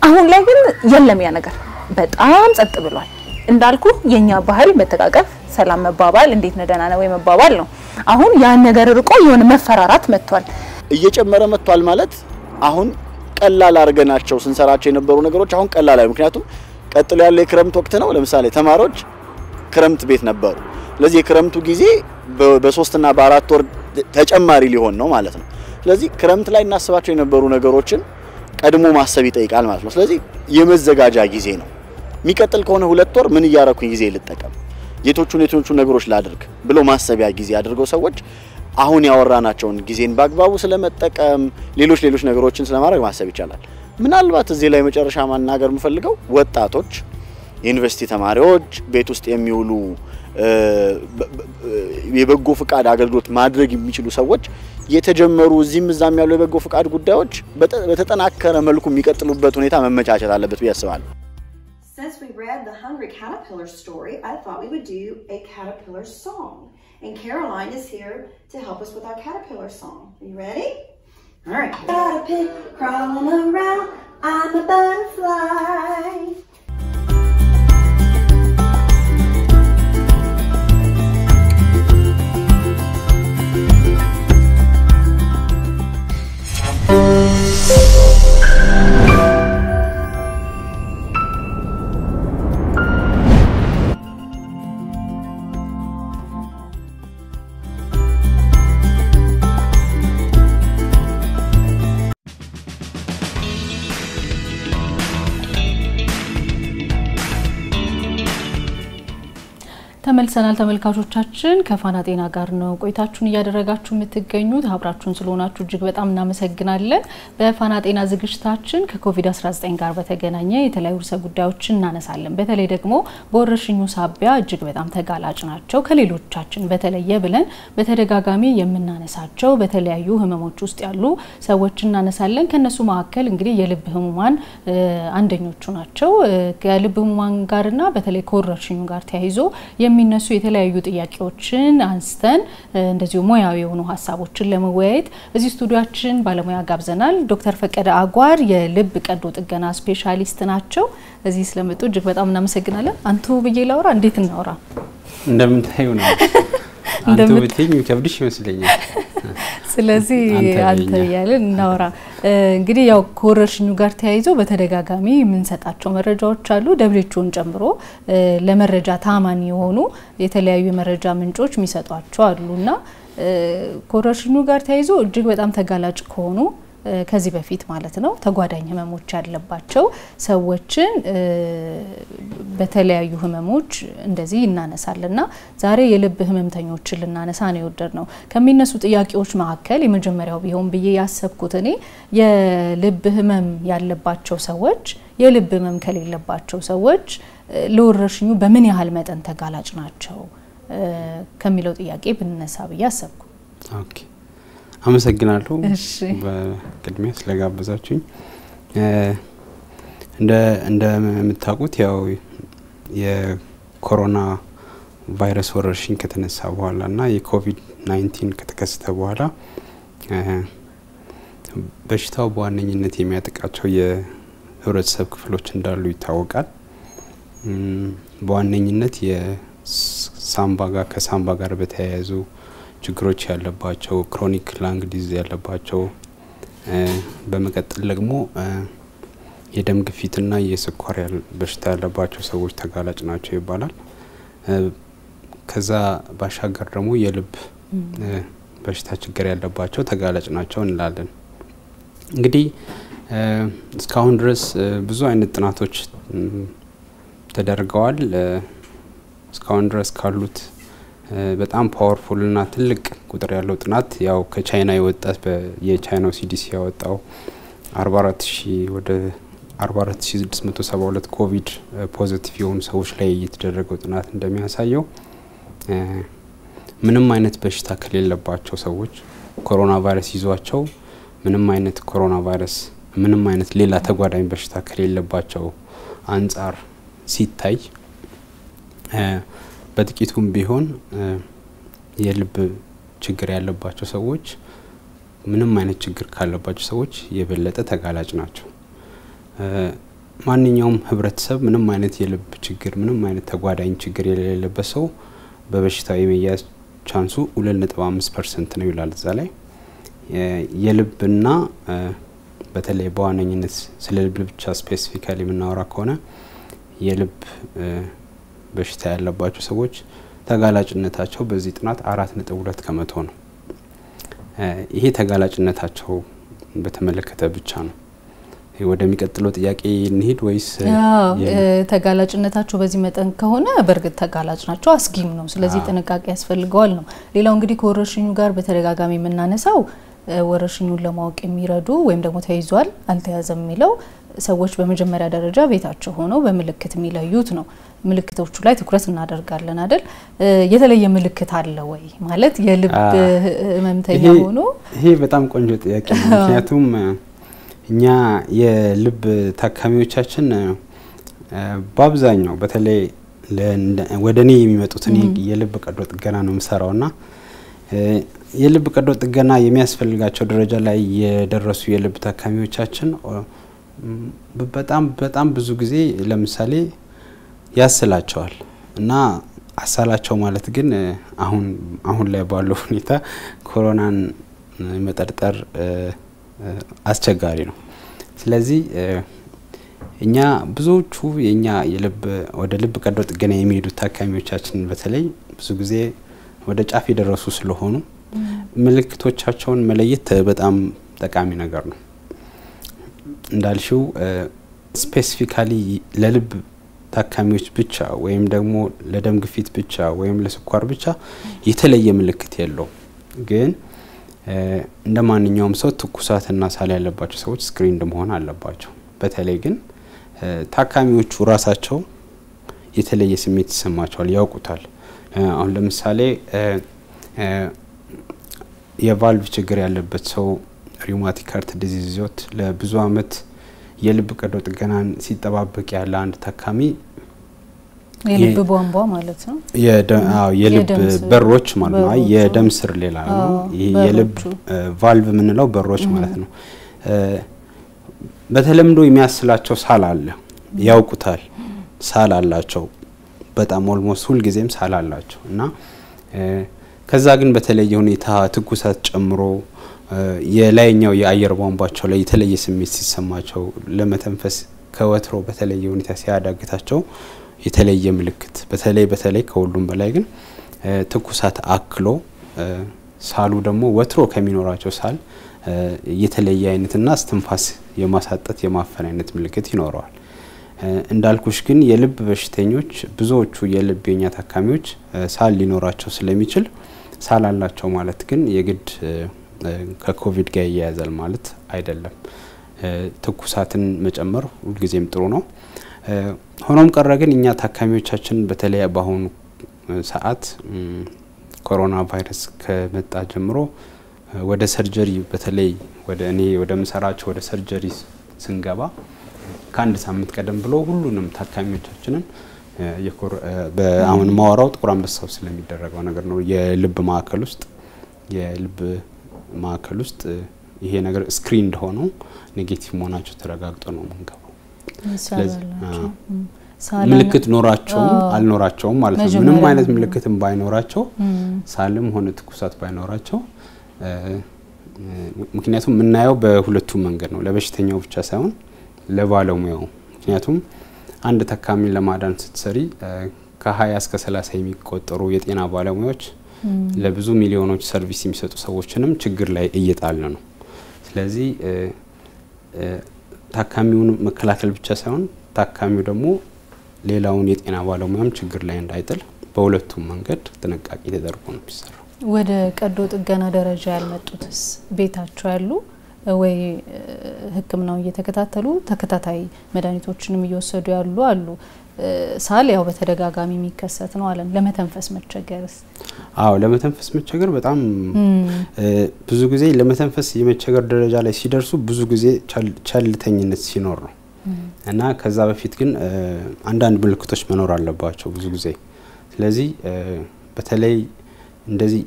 አሁን ላይ ግን የለም ያ ነገር በጣም ጸጥ ብሏል እንዳልኩ የኛ ባህል መተቃቀፍ ሰላም መባባል እንዴት ነደና ነው ወይ መባባል ነው አሁን ያ ነገር ርቆ የሆነ መፈራራት መጥቷል እየጨመረ መጥቷል ማለት አሁን ቀላል አርገናቸው ስንሰራቸው የነበሩ ነገሮች አሁን ቀላል አይ ምክንያቱም ቀጥሎ ያለው የክረምት ወቅት ነው ለምሳሌ ተማሪዎች ክረምት ቤት ነበሩ ስለዚህ የክረምቱ ጊዜ በ3 እና በ4 ወር ተጨማሪ ሊሆን ነው ማለት ነው ስለዚህ ክረምት ላይ እናስባቸው የነበሩ ነገሮችን ቀድሞ ማሰብ ይጠይቃል ማለት ነው። ስለዚህ የመዘጋጃ ጊዜ ነው። የሚቀጥል ከሆነ 2 ወር ምን ያያረኩኝ ጊዜ ልጠቀም የቶቹ ነገሮች ላድርግ ብሎ ማሰቢያ ጊዜ አድርገው ሰዎች አሁን ያወራናቸውን ጊዜን በአግባቡ ስለመጠቀም ሌሎች ነገሮችን ስለማድረግ ማሰብ ይቻላል። ምናልባት እዚህ ላይ መጨረሻ ማናገር የምፈልገው ወጣቶች፣ ዩኒቨርሲቲ ተማሪዎች፣ ቤት ውስጥ የሚውሉ የበጎ ፍቃድ አገልግሎት ማድረግ የሚችሉ ሰዎች የተጀመሩ እዚህም እዛም ያሉ የበጎ ፍቃድ ጉዳዮች በተጠናከረ መልኩ የሚቀጥሉበት ሁኔታ መመቻቸት አለበት ብዬ አስባለሁ። Since we read the Hungry Caterpillar story, I thought we would do a caterpillar song. And Caroline is here to help us with our caterpillar song. Are you ready? All right. Caterpillar crawling around, I'm a butterfly. ተመልሰናል ተመልካቾቻችን ከፋና ጤና ጋር ነው ቆይታችሁን እያደረጋችሁ የምትገኙት አብራችሁን ስለሆናችሁ እጅግ በጣም እናመሰግናለን። በፋና ጤና ዝግጅታችን ከኮቪድ-19 ጋር በተገናኘ የተለያዩ ርዕሰ ጉዳዮችን እናነሳለን። በተለይ ደግሞ በወረርሽኙ ሳቢያ እጅግ በጣም ተጋላጭ ናቸው ከሌሎቻችን በተለየ ብለን በተደጋጋሚ የምናነሳቸው በተለያዩ ህመሞች ውስጥ ያሉ ሰዎች እናነሳለን። ከነሱ መካከል እንግዲህ የልብ ህሙማን አንደኞቹ ናቸው። ከልብ ህሙማን ጋርና በተለይ ከወረርሽኙ ጋር ተያይዞ የሚነሱ የተለያዩ ጥያቄዎችን አንስተን እንደዚሁ ሙያዊ የሆኑ ሐሳቦችን ለመወያየት እዚህ ስቱዲዮአችን ባለሙያ ጋብዘናል። ዶክተር ፈቀደ አጓር የልብ ቀዶ ጥገና ስፔሻሊስት ናቸው። እዚህ ስለመጡ እጅግ በጣም እናመሰግናለን። አንቱ ብዬ ላውራ እንዴት እናውራ? እንደምታዩ ነው። አንቱ ብትኝ ከብድሽ ይመስለኛል። ስለዚህ አንተ ያለን እናውራ። እንግዲህ ያው ከወረርሽኙ ጋር ተያይዞ በተደጋጋሚ የምንሰጣቸው መረጃዎች አሉ። ደብሊውኤችኦን ጨምሮ ለመረጃ ታማኒ የሆኑ የተለያዩ መረጃ ምንጮች የሚሰጧቸው አሉና ከወረርሽኙ ጋር ተያይዞ እጅግ በጣም ተጋላጭ ከሆኑ ከዚህ በፊት ማለት ነው ተጓዳኝ ህመሞች ያለባቸው ሰዎችን በተለያዩ ህመሞች እንደዚህ እናነሳልና ዛሬ የልብ ህመምተኞችን ልናነሳ ነው የወደድነው። ከሚነሱ ጥያቄዎች መካከል የመጀመሪያው ቢሆን ብዬ ያሰብኩት እኔ የልብ ህመም ያለባቸው ሰዎች የልብ ህመም ከሌለባቸው ሰዎች ለወረርሽኙ በምን ያህል መጠን ተጋላጭ ናቸው ከሚለው ጥያቄ ብንነሳ ብዬ አሰብኩ። ኦኬ አመሰግናለሁ በቅድሚያ ስለጋበዛችሁኝ። እንደ የምታውቁት ያው የኮሮና ቫይረስ ወረርሽኝ ከተነሳ በኋላና የኮቪድ-19 ከተከሰተ በኋላ በሽታው በዋነኝነት የሚያጠቃቸው የህብረተሰብ ክፍሎች እንዳሉ ይታወቃል። በዋነኝነት ከሳምባ ጋር በተያያዙ ችግሮች ያለባቸው ክሮኒክ ላንግ ዲዚዝ ያለባቸው በመቀጠል ደግሞ የደም ግፊትና የስኳር በሽታ ያለባቸው ሰዎች ተጋላጭ ናቸው ይባላል። ከዛ ባሻገር ደግሞ የልብ በሽታ ችግር ያለባቸው ተጋላጭ ናቸው እንላለን። እንግዲህ እስካሁን ድረስ ብዙ አይነት ጥናቶች ተደርገዋል። እስካሁን ድረስ ካሉት በጣም ፓወርፉል እና ትልቅ ቁጥር ያለው ጥናት ያው ከቻይና የወጣው የቻይናው ሲዲሲ ያወጣው 44672 ኮቪድ ፖዚቲቭ የሆኑ ሰዎች ላይ የተደረገው ጥናት እንደሚያሳየው ምንም አይነት በሽታ ከሌለባቸው ሰዎች ኮሮና ቫይረስ ይዟቸው ምንም አይነት ሌላ ተጓዳኝ በሽታ ከሌለባቸው አንፃር ሲታይ በጥቂቱም ቢሆን የልብ ችግር ያለባቸው ሰዎች ምንም አይነት ችግር ካለባቸው ሰዎች የበለጠ ተጋላጭ ናቸው። ማንኛውም ህብረተሰብ ምንም አይነት የልብ ችግር ምንም አይነት ተጓዳኝ ችግር የሌለበት ሰው በበሽታው የመያዝ ቻንሱ 2.5% ነው ይላል እዛ ላይ። የልብና በተለይ በዋነኝነት ስለ ልብ ብቻ ስፔሲፊካሊ የምናወራ ከሆነ የልብ በሽታ ያለባቸው ሰዎች ተጋላጭነታቸው በዚህ ጥናት 4.2% ነው። ይሄ ተጋላጭነታቸው በተመለከተ ብቻ ነው። ወደሚቀጥለው ጥያቄ እንሂድ ወይስ ተጋላጭነታቸው በዚህ መጠን ከሆነ በርግጥ ተጋላጭ ናቸው አስጊም ነው ስለዚህ ጥንቃቄ ያስፈልገዋል ነው ሌላው እንግዲህ ከወረርሽኙ ጋር በተደጋጋሚ የምናነሳው ወረርሽኙን ለማወቅ የሚረዱ ወይም ደግሞ ተይዟል አልተያዘም የሚለው ሰዎች በመጀመሪያ ደረጃ ቤታቸው ሆነው በመልክት የሚለዩት ነው ምልክቶቹ ላይ ትኩረት እናደርጋለን አይደል የተለየ ምልክት አለ ወይ ማለት የልብ ህመምተኛ ሆኖ ይሄ በጣም ቆንጆ ጥያቄ ነው ምክንያቱም እኛ የልብ ታካሚዎቻችን በአብዛኛው በተለይ ወደኔ የሚመጡትን የልብ ቀዶ ጥገና ነው መሰራውና የልብ ቀዶ ጥገና የሚያስፈልጋቸው ደረጃ ላይ የደረሱ የልብ ታካሚዎቻችን በጣም ብዙ ጊዜ ለምሳሌ ያስላቸዋል እና አሳላቸው ማለት ግን አሁን ላይ ባለው ሁኔታ ኮሮናን መጠርጠር አስቸጋሪ ነው ስለዚህ እኛ ብዙዎቹ የኛ የልብ ወደ ልብ ቀዶ ጥገና የሚሄዱ ታካሚዎቻችን በተለይ ብዙ ጊዜ ወደ ጫፍ የደረሱ ስለሆኑ ምልክቶቻቸውን መለየት በጣም ጠቃሚ ነገር ነው እንዳልሽው ስፔሲፊካሊ ለልብ ታካሚዎች ብቻ ወይም ደግሞ ለደም ግፊት ብቻ ወይም ለስኳር ብቻ የተለየ ምልክት የለው ግን እንደማንኛውም ሰው ትኩሳትና ሳል ያለባቸው ሰዎች ስክሪን መሆን አለባቸው በተለይ ግን ታካሚዎቹ ራሳቸው የተለየ ስሜት ይሰማቸዋል ያውቁታል አሁን ለምሳሌ የቫልቭ ችግር ያለበት ሰው ሪውማቲክ ሃርት ዲዚዝ ይዞት ለብዙ አመት የልብ ቀዶ ጥገናን ሲጠባበቅ ያለ አንድ ታካሚ የልብ ቧንቧ ማለት ነው የልብ በሮች ማለት ነው የደም ስር ሌላ ነው ይሄ የልብ ቫልቭ ምንለው በሮች ማለት ነው በተለምዶ የሚያስላቸው ሳል አለ ያውቁታል ሳል አላቸው በጣም ኦልሞስት ሁሉ ጊዜም ሳል አላቸው እና ከዛ ግን በተለየ ሁኔታ ትኩሳት ጨምሮ የላይኛው የአየር ቧንቧቸው ላይ የተለየ ስሜት ሲሰማቸው ለመተንፈስ ከወትሮ በተለየ ሁኔታ ሲያዳግታቸው የተለየ ምልክት በተለይ ከሁሉም በላይ ግን ትኩሳት አክሎ ሳሉ ደግሞ ወትሮ ከሚኖራቸው ሳል የተለየ አይነትና እስትንፋስ የማሳጠት የማፈን አይነት ምልክት ይኖረዋል እንዳልኩሽ ግን የልብ በሽተኞች ብዙዎቹ የልብ የኛ ታካሚዎች ሳል ሊኖራቸው ስለሚችል ሳል አላቸው ማለት ግን የግድ ከኮቪድ ጋር ያያዛል ማለት አይደለም ትኩሳትን መጨመር ሁሉ ጊዜም ጥሩ ነው ሆኖም ቀረ ግን እኛ ታካሚዎቻችን በተለይ በአሁኑ ሰዓት ኮሮና ቫይረስ ከመጣ ጀምሮ ወደ ሰርጀሪ በተለይ ወደ መሰራቸው ወደ ሰርጀሪ ስንገባ ከአንድ ሳምንት ቀደም ብሎ ሁሉንም ታካሚዎቻችንን በአሁን ማወራው ጥቁር አንበሳው ስለሚደረገው ነገር ነው የልብ ማዕከል ውስጥ ይሄ ነገር ስክሪን እንደሆነው ኔጌቲቭ መሆናቸው ተረጋግጦ ነው መንገባው ስለዚህ ምልክት ኖራቸውም አልኖራቸውም ማለት ነው ምንም አይነት ምልክትም ባይኖራቸው ሳልም ሆነ ትኩሳት ባይኖራቸው ምክንያቱም ምናየው በሁለቱም መንገድ ነው ለበሽተኛው ብቻ ሳይሆን ለባለሙያው ምክንያቱም አንድ ታካሚ ለማዳን ስትሰሪ ከ20 እስከ 30 የሚቆጠሩ የጤና ባለሙያዎች ለብዙ ሚሊዮኖች ሰርቪስ የሚሰጡ ሰዎችንም ችግር ላይ እየጣለ ነው ስለዚህ ታካሚውን መከላከል ብቻ ሳይሆን ታካሚው ደግሞ ሌላውን የጤና ባለሙያም ችግር ላይ እንዳይጥል በሁለቱም መንገድ ጥንቃቄ ተደርጎ ነው የሚሰራው ወደ ቀዶ ጥገና ደረጃ ያልመጡትስ ቤታቸው ያሉ ወይ ህክምናው እየተከታተሉ ተከታታይ መድኃኒቶችንም እየወሰዱ ያሉ አሉ ሳል ያው በተደጋጋሚ የሚከሰት ነው አለን ለመተንፈስ መቸገርስ ለመተንፈስ መቸገር በጣም ብዙ ጊዜ ለመተንፈስ የመቸገር ደረጃ ላይ ሲደርሱ ብዙ ጊዜ ቸልተኝነት ሲኖር ነው እና ከዛ በፊት ግን አንዳንድ ምልክቶች መኖር አለባቸው ብዙ ጊዜ ስለዚህ በተለይ እንደዚህ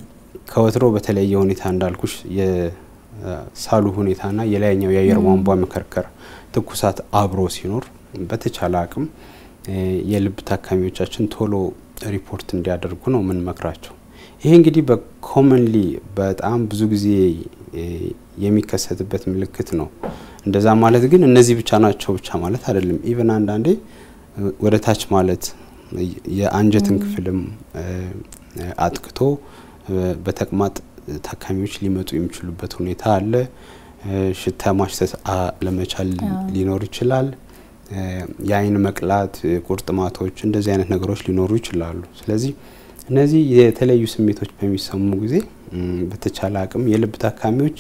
ከወትሮ በተለየ ሁኔታ እንዳልኩሽ የሳሉ ሁኔታና የላይኛው የአየር ቧንቧ መከርከር ትኩሳት አብሮ ሲኖር በተቻለ አቅም የልብ ታካሚዎቻችን ቶሎ ሪፖርት እንዲያደርጉ ነው ምን መክራቸው ይሄ እንግዲህ በኮመንሊ በጣም ብዙ ጊዜ የሚከሰትበት ምልክት ነው እንደዛ ማለት ግን እነዚህ ብቻ ናቸው ብቻ ማለት አይደለም ኢቭን አንዳንዴ ወደ ታች ማለት የአንጀትን ክፍልም አጥቅቶ በተቅማጥ ታካሚዎች ሊመጡ የሚችሉበት ሁኔታ አለ ሽታ ማሽተት ለመቻል ሊኖር ይችላል የአይን መቅላት ቁርጥማቶች እንደዚህ አይነት ነገሮች ሊኖሩ ይችላሉ ስለዚህ እነዚህ የተለያዩ ስሜቶች በሚሰሙ ጊዜ በተቻለ አቅም የልብ ታካሚዎች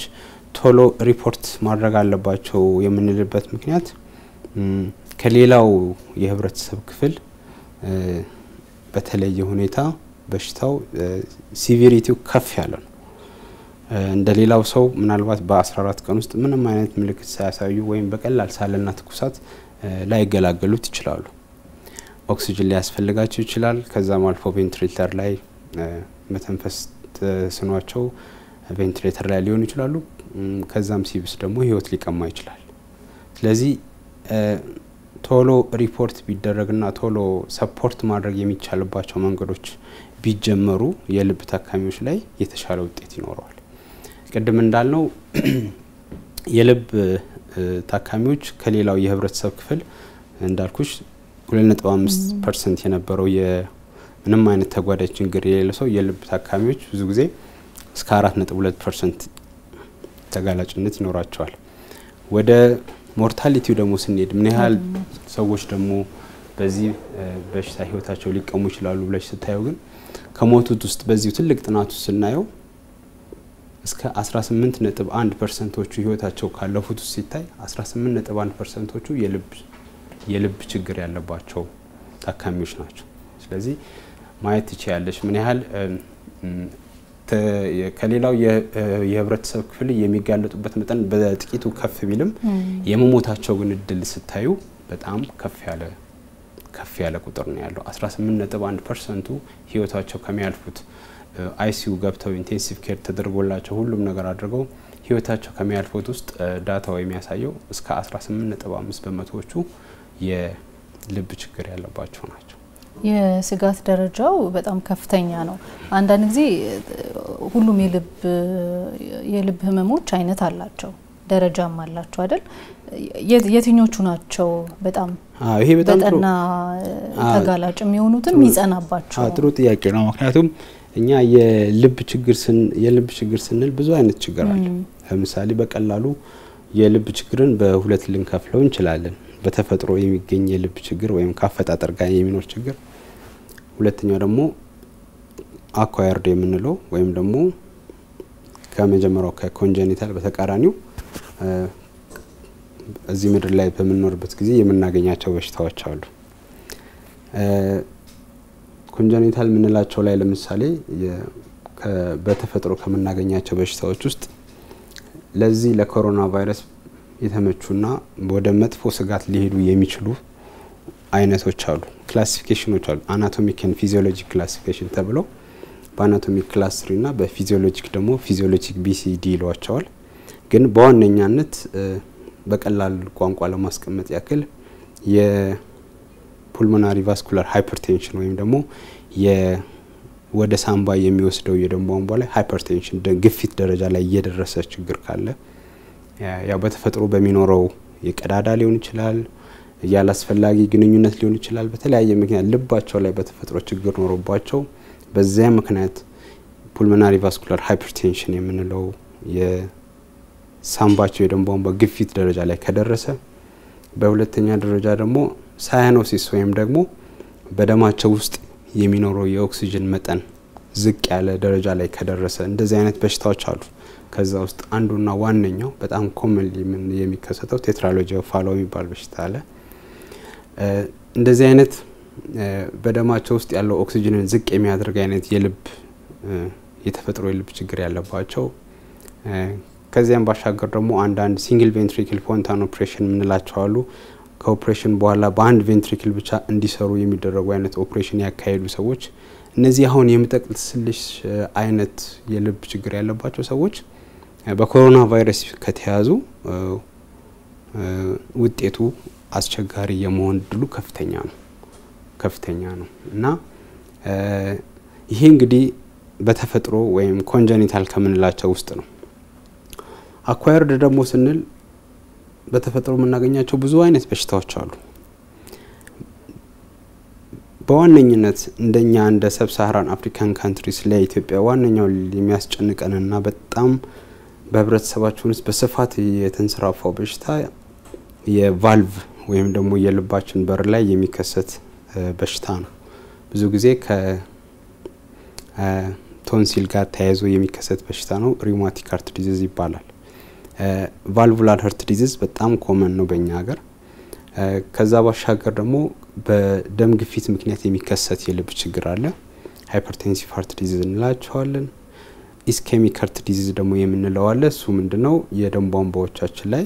ቶሎ ሪፖርት ማድረግ አለባቸው የምንልበት ምክንያት ከሌላው የህብረተሰብ ክፍል በተለየ ሁኔታ በሽታው ሲቪሪቲው ከፍ ያለ ነው እንደሌላው ሰው ምናልባት በ14 ቀን ውስጥ ምንም አይነት ምልክት ሳያሳዩ ወይም በቀላል ሳልና ትኩሳት ላይገላገሉት ይችላሉ ኦክሲጅን ሊያስፈልጋቸው ይችላል ከዛም አልፎ ቬንትሌተር ላይ መተንፈስ ተስኗቸው ቬንትሌተር ላይ ሊሆኑ ይችላሉ ከዛም ሲብስ ደግሞ ህይወት ሊቀማ ይችላል ስለዚህ ቶሎ ሪፖርት ቢደረግና ቶሎ ሰፖርት ማድረግ የሚቻልባቸው መንገዶች ቢጀመሩ የልብ ታካሚዎች ላይ የተሻለ ውጤት ይኖራል ቀደም እንዳልነው የልብ ታካሚዎች ከሌላው የህብረተሰብ ክፍል እንዳልኩሽ 2.5% የነበረው የምንም አይነት ተጓዳኝ ችግር የሌለው ሰው የልብ ታካሚዎች ብዙ ጊዜ እስከ 4.2% ተጋላጭነት ይኖራቸዋል ወደ ሞርታሊቲው ደግሞ ስንሄድ ምን ያህል ሰዎች ደግሞ በዚህ በሽታ ህይወታቸው ሊቀሙ ይችላሉ ብለሽ ስታዩ ግን ከሞቱት ውስጥ በዚህ ትልቅ ጥናቱ ስናየው እስከ 18.1%ዎቹ ህይወታቸው ካለፉት ሲታይ 18.1%ዎቹ የልብ ችግር ያለባቸው ታካሚዎች ናቸው ስለዚህ ማየት ይችላልሽ ምን ያህል ከሌላው የህብረተሰብ ክፍል የሚጋለጡበት መጠን በጥቂቱ ከፍ ቢልም የመሞታቸው ግን እድል ስታዩ በጣም ከፍ ያለ ቁጥር ነው ያለው 18.1% ህይወታቸው ከሚያልፉት አይሲዩ ገብተው ኢንቴንሲቭ ኬር ተደርጎላቸው ሁሉም ነገር አድርገው ህይወታቸው ከሚያልፉት ውስጥ ዳታው የሚያሳየው እስከ 18.5%ዎቹ የልብ ችግር ያለባቸው ናቸው የስጋት ደረጃው በጣም ከፍተኛ ነው አንዳንድ ጊዜ ሁሉም የልብ ህመሞች አይነት አላቸው ደረጃም አላቸው አይደል የትኞቹ ናቸው በጣም ይሄ በጣም ተጋላጭ የሚሆኑትም ይጸናባቸው ጥሩ ጥያቄ ነው ምክንያቱም እኛ የልብ ችግር ስንል ብዙ አይነት ችግር አለ ለምሳሌ በቀላሉ የልብ ችግርን በሁለት ልንከፍለው እንችላለን በተፈጥሮ የሚገኝ የልብ ችግር ወይም ካፈጣጠር ጋር የሚኖር ችግር ሁለተኛው ደግሞ አኳየርድ የምንለው ወይም ደግሞ ከመጀመሪያው ከኮንጀኒታል በተቃራኒው እዚህ ምድር ላይ በመኖርበት ጊዜ የምናገኛቸው በሽታዎች አሉ ኮንጀኒታል ምንላቸው ላይ ለምሳሌ በተፈጥሮ ከመናገኛቸው በሽታዎች ውስጥ ለዚህ ለኮሮና ቫይረስ የተመቹና ወደ መጥፎ ስጋት ሊሄዱ የሚችሉ አይነቶች አሉ ክላሲፊኬሽኖች አሉ አናቶሚክ ኤንድ ፊዚዮሎጂክ ክላሲፊኬሽን ተብለው በአናቶሚክ ክላስ 3 እና በፊዚዮሎጂክ ደግሞ ፊዚዮሎጂክ BCD ይሏቸዋል ግን በዋነኛነት በቀላል ቋንቋ ለማስቀመጥ ያክል የፑልሞናሪ ቫስኩላር ሃይፐርቴንሽን ወይም ደግሞ ወደ ሳምባ የሚወስደው የደም ቧንቧ ላይ ሃይፐርቴንሽን ግፊት ደረጃ ላይ እየደረሰ ችግር ካለ ያው በተፈጥሮ በሚኖረው የቀዳዳ ሊሆን ይችላል ያላስፈላጊ ግንኙነት ሊሆን ይችላል በተለያየ ምክንያት ልባቸው ላይ በተፈጥሮ ችግር ኖሮባቸው በዚያ ምክንያት ፑልሞናሪ ቫስኩላር ሃይፐርቴንሽን የምንለው የሳምባቸው የደም ቧንቧ ግፊት ደረጃ ላይ ከደረሰ በሁለተኛ ደረጃ ደግሞ ሳያኖሲስ ወይም ደግሞ በደማቸው ውስጥ የሚኖረው የኦክሲጅን መጠን ዝቅ ያለ ደረጃ ላይ ከደረሰ እንደዚህ አይነት በሽታዎች አሉ ከዛ ውስጥ አንዱና ዋነኛው በጣም ኮመንሊ የሚከሰተው ቴትራሎጂ ኦፍ ፋሎ የሚባል በሽታ አለ እንደዚህ አይነት በደማቸው ውስጥ ያለው ኦክሲጅንን ዝቅ የሚያደርግ አይነት የተፈጥሮ የልብ ችግር ያለባቸው ከዚያም ባሻገር ደግሞ አንዳንድ ሲንግል ቬንትሪክል ፎንታን ኦፕሬሽን ምንላቸው አሉ ከኦፕሬሽን በኋላ በአንድ ቬንትሪክል ብቻ እንዲሰሩ የሚደረጉ አይነት ኦፕሬሽን ያካሄዱ ሰዎች እነዚህ አሁን የምጠቅስልሽ አይነት የልብ ችግር ያለባቸው ሰዎች በኮሮና ቫይረስ ከተያዙ ውጤቱ አስቸጋሪ የመሆን ድሉ ከፍተኛ ነው እና ይሄ እንግዲህ በተፈጥሮ ወይም ኮንጀኒታል ከምንላቸው ውስጥ ነው አኳየርድ ደግሞ ስንል በተፈጥሮ የምናገኛቸው ብዙ አይነት በሽታዎች አሉ በዋነኝነት እንደኛ እንደ ሰብ ሳሃራን አፍሪካን ካንትሪስ ላይ ኢትዮጵያ ዋነኛው የሚያስጨንቀንና በጣም በህብረተሰባችን ውስጥ በስፋት የተንሰራፋው በሽታ የቫልቭ ወይም ደግሞ የልባችን በር ላይ የሚከሰት በሽታ ነው። ብዙ ጊዜ ከቶንሲል ጋር ተያይዞ የሚከሰት በሽታ ነው። ሪውማቲክ ሃርት ዲዚዝ ይባላል። ቫልቭላር ሃርት ዲዚዝ በጣም ኮመን ነው በእኛ ሀገር። ከዛ ባሻገር ደግሞ በደም ግፊት ምክንያት የሚከሰት የልብ ችግር አለ። ሃይፐርቴንሲቭ ሃርት ዲዚዝ እንላቸዋለን። ኢስኬሚክ ሃርት ዲዚዝ ደግሞ የምንለው አለ። እሱ ምንድነው? የደም ቧንቧዎቻችን ላይ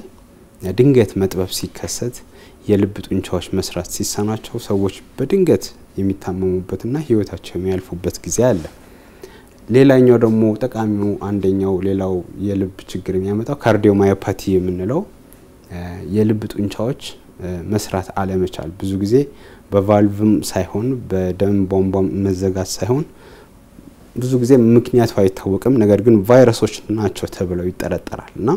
ድንገት መጥበብ ሲከሰት የልብ ጡንቻዎች መስራት ሲሳናቸው ሰዎች በድንገት የሚታመሙበትና ህይወታቸው የሚያልፉበት ጊዜ አለ። ሌላኛው ደግሞ ጠቃሚው አንደኛው ሌላው የልብ ችግር የሚያመጣው ካርዲዮማዮፓቲ የምንለው የልብ ጡንቻዎች መስራት አለመቻል ብዙ ጊዜ በቫልቭም ሳይሆን በደም ቧንቧ መዘጋት ሳይሆን ብዙ ጊዜ ምክንያቱ አይታወቅም። ነገር ግን ቫይረሶች ናቸው ተብለው ይጠረጠራልና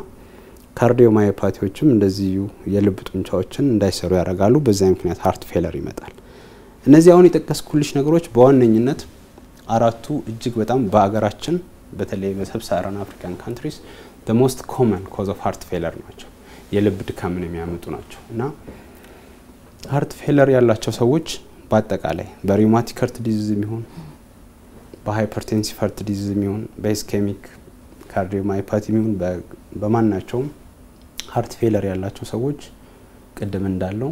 ካርዲዮማዮፓቲዎችም እንደዚህ የልብ ጡንቻዎችን እንዳይሰሩ ያደርጋሉ። በዛ ምክንያት ሃርት ፌለር ይመጣል። እነዚህ አሁን የጠቀስኩልሽ ነገሮች በዋነኝነት አራቱ እጅግ በጣም በአገራችን በተለይ በሰብሳራን አፍሪካን ካንትሪስ the most common cause of heart failure ናቸው። የልብ ድካምን የሚያመጡ ናቸው እና ሃርት ፌለር ያላቸው ሰዎች በአጠቃላይ በሪውማቲክ ሃርት ዲዚዝ የሚሆን በሃይፐርቴንሲቭ ሃርት ዲዚዝ የሚሆን በኢስኬሚክ ካርዲዮማዮፓቲ የሚሆን በማናቸውም ሃርት ፌለር ያላቸው ሰዎች ቀደም እንዳለው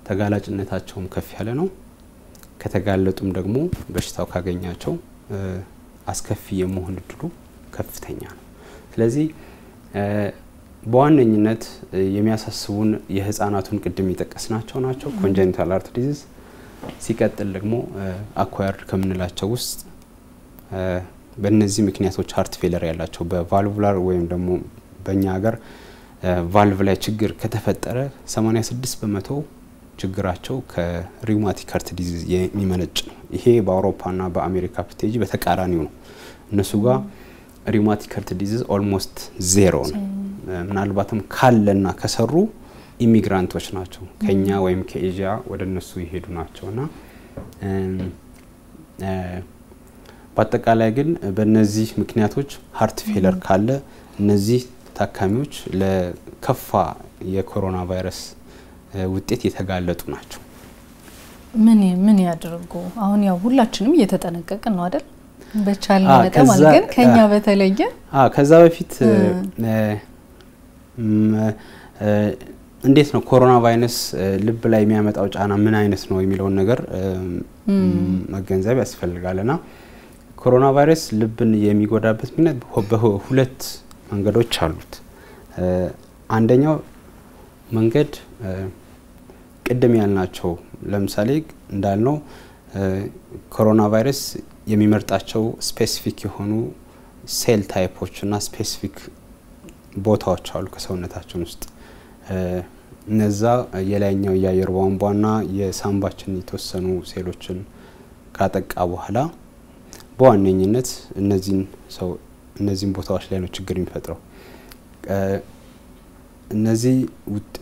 ተጋላጭነታቸውም ከፍ ያለ ነው። ከተጋለጡም ደግሞ በሽታው ካገኛቸው አስከፊ የመሆን እድሉ ከፍተኛ ነው። ስለዚህ በዋነኝነት የሚያሳስቡን የህፃናቱን ቅድም ይጠቀስናቸው ናቸው ኮንጀኒታል ሃርት ዲዚዝ። ሲቀጥል ደግሞ አኳየርድ ከምንላቸው ውስጥ በእነዚህ ምክንያቶች ሃርት ፌለር ያላቸው በቫልቭላር ወይም ደግሞ በእኛ ሀገር ቫልቭ ላይ ችግር ከተፈጠረ 86% ችግራቸው ከሪውማቲክ ሃርት ዲዚዝ የሚመነጭ ነው። ይሄ በአውሮፓና በአሜሪካ ፕቴጂ በተቃራኒው ነው። እነሱ ጋር ሪውማቲክ ሃርት ዲዚዝ ኦልሞስት ዜሮ ነው። ምናልባትም ካለና ከሰሩ ኢሚግራንቶች ናቸው ከኛ ወይም ከኤዥያ ወደነሱ ይሄዱ ናቸውና በአጠቃላይ ግን በእነዚህ ምክንያቶች ሃርት ፌለር ካለ እነዚህ ታካሚዎች ለከፋ የኮሮና ቫይረስ ውጤት የተጋለጡ ናቸው። ምን ያድርጉ? አሁን ያው ሁላችንም እየተጠነቀቅን ነው አይደል? በቻለ መጠን ግን ከኛ በተለየ ከዛ በፊት እንዴት ነው ኮሮና ቫይረስ ልብ ላይ የሚያመጣው ጫና ምን አይነት ነው የሚለውን ነገር መገንዘብ ያስፈልጋልና ኮሮና ቫይረስ ልብን የሚጎዳበት ምክንያት በሁለት መንገዶች አሉት። አንደኛው መንገድ ቅድም ያልናቸው ለምሳሌ እንዳልነው ኮሮና ቫይረስ የሚመርጣቸው ስፔሲፊክ የሆኑ ሴል ታይፖች እና ስፔሲፊክ ቦታዎች አሉ ከሰውነታችን ውስጥ እነዛ የላይኛው የአየር ቧንቧና የሳምባችን የተወሰኑ ሴሎችን ካጠቃ በኋላ በዋነኝነት እነዚህን ቦታዎች ላይ ነው ችግር የሚፈጥረው።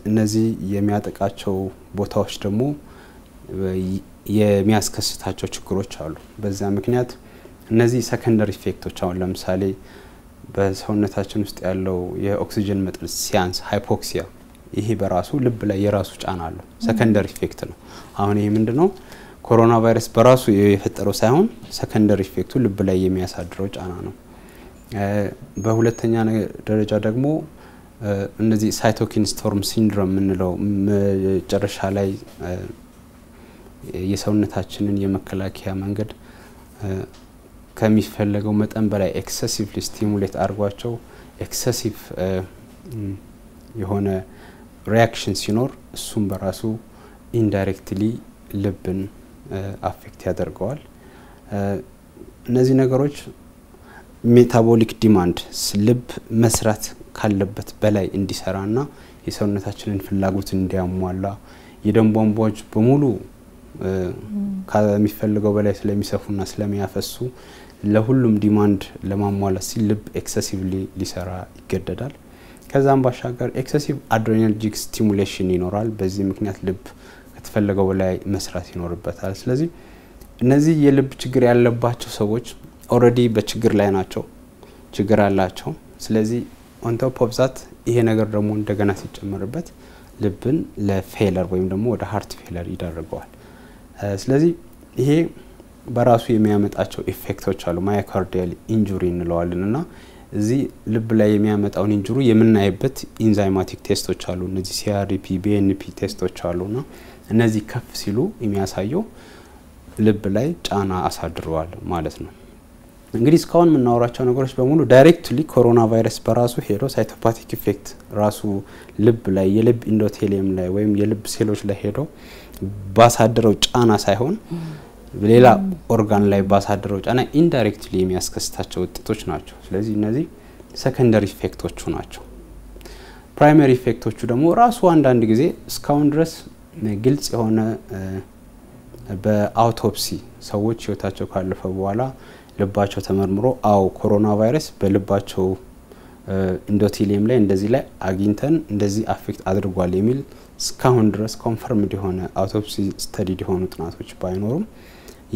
እነዚህ የሚያጠቃቸው ቦታዎች ደግሞ የሚያስከስታቸው ችግሮች አሉ። በዛ ምክንያት እነዚህ ሰከንደሪ ኢፌክቶች አሁን ለምሳሌ በሰውነታችን ውስጥ ያለው የኦክሲጅን መጠን ሲያንስ ሃይፖክሲያ ይሄ በራሱ ልብ ላይ የራሱ ጫና አለው። ሰከንደሪ ኢፌክት ነው። አሁን ይሄ ምንድነው? ኮሮና ቫይረስ በራሱ የፈጠረው ሳይሆን ሰከንደሪ ኢፌክቱ ልብ ላይ የሚያሳድረው ጫና ነው። በሁለተኛ ደረጃ ደግሞ እነዚህ ሳይቶኪን ስቶርም ሲንድሮም ምንለው መጨረሻ ላይ የሰውነታችንን የመከላከያ መንገድ ከሚፈለገው መጠን በላይ ኤክሰሲቭሊ ስቲሙሌት አድርጓቸው ኤክሰሲቭ የሆነ ሪአክሽን ሲኖር እሱም በራሱ ኢንዳይሬክትሊ ልብን አፌክት ያደርገዋል። እነዚህ ነገሮች ሜታቦሊክ ዲማንድ ልብ መስራት ካለበት በላይ እንዲሰራና የሰውነታችንን ፍላጎት እንዲያሟላ የደም ቧንቧዎች በሙሉ ከሚፈልገው በላይ ስለሚሰፉና ስለሚያፈሱ ለሁሉም ዲማንድ ለማሟላት ሲል ልብ ኤክሰሲቭሊ ሊሰራ ይገደዳል። ከዛም ባሻገር ኤክሰሲቭ አድሬናርጂክ ስቲሙሌሽን ይኖራል። በዚህ ምክንያት ልብ ከተፈለገው በላይ መስራት ይኖርበታል። ስለዚህ እነዚህ የልብ ችግር ያለባቸው ሰዎች ኦሬዲ በችግር ላይ ናቸው፣ ችግር አላቸው። ስለዚህ on top of that ይሄ ነገር ደግሞ እንደገና ሲጨመርበት ልብን ለፌለር ወይም ደግሞ ወደ ሃርት ፌለር ይዳርገዋል ስለዚህ ይሄ በራሱ የሚያመጣቸው ኢፌክቶች አሉ ማዮካርዲያል ኢንጁሪ እንለዋለንና እዚህ ልብ ላይ የሚያመጣውን ኢንጁሪ የምናይበት ኢንዛይማቲክ ቴስቶች አሉ እነዚህ ሲአርፒ ቢኤንፒ ቴስቶች አሉና እነዚህ ከፍ ሲሉ የሚያሳየው ልብ ላይ ጫና አሳድረዋል ማለት ነው እንግዲህ እስካሁን የምናወራቸው ነገሮች በሙሉ ዳይሬክትሊ ኮሮና ቫይረስ በራሱ ሄዶ ሳይቶፓቲክ ኢፌክት ራሱ ልብ ላይ የልብ ኢንዶቴሊየም ላይ ወይም የልብ ሴሎች ላይ ሄዶ ባሳደረው ጫና ሳይሆን ሌላ ኦርጋን ላይ ባሳደረው ጫና ኢንዳይሬክትሊ የሚያስከስታቸው ውጤቶች ናቸው ስለዚህ እነዚህ ሰከንደሪ ኢፌክቶቹ ናቸው ፕራይመሪ ኢፌክቶቹ ደግሞ ራሱ አንዳንድ ጊዜ እስካሁን ድረስ ግልጽ የሆነ በአውቶፕሲ ሰዎች ህይወታቸው ካለፈ በኋላ ልባቸው ተመርምሮ አው ኮሮና ቫይረስ በልባቸው ኢንዶቴሊየም ላይ እንደዚህ ላይ አግኝተን እንደዚህ አፌክት አድርጓል የሚል እስካሁን ድረስ ኮንፈርምድ የሆነ አውቶፕሲ ስተዲ የሆኑ ጥናቶች ባይኖሩም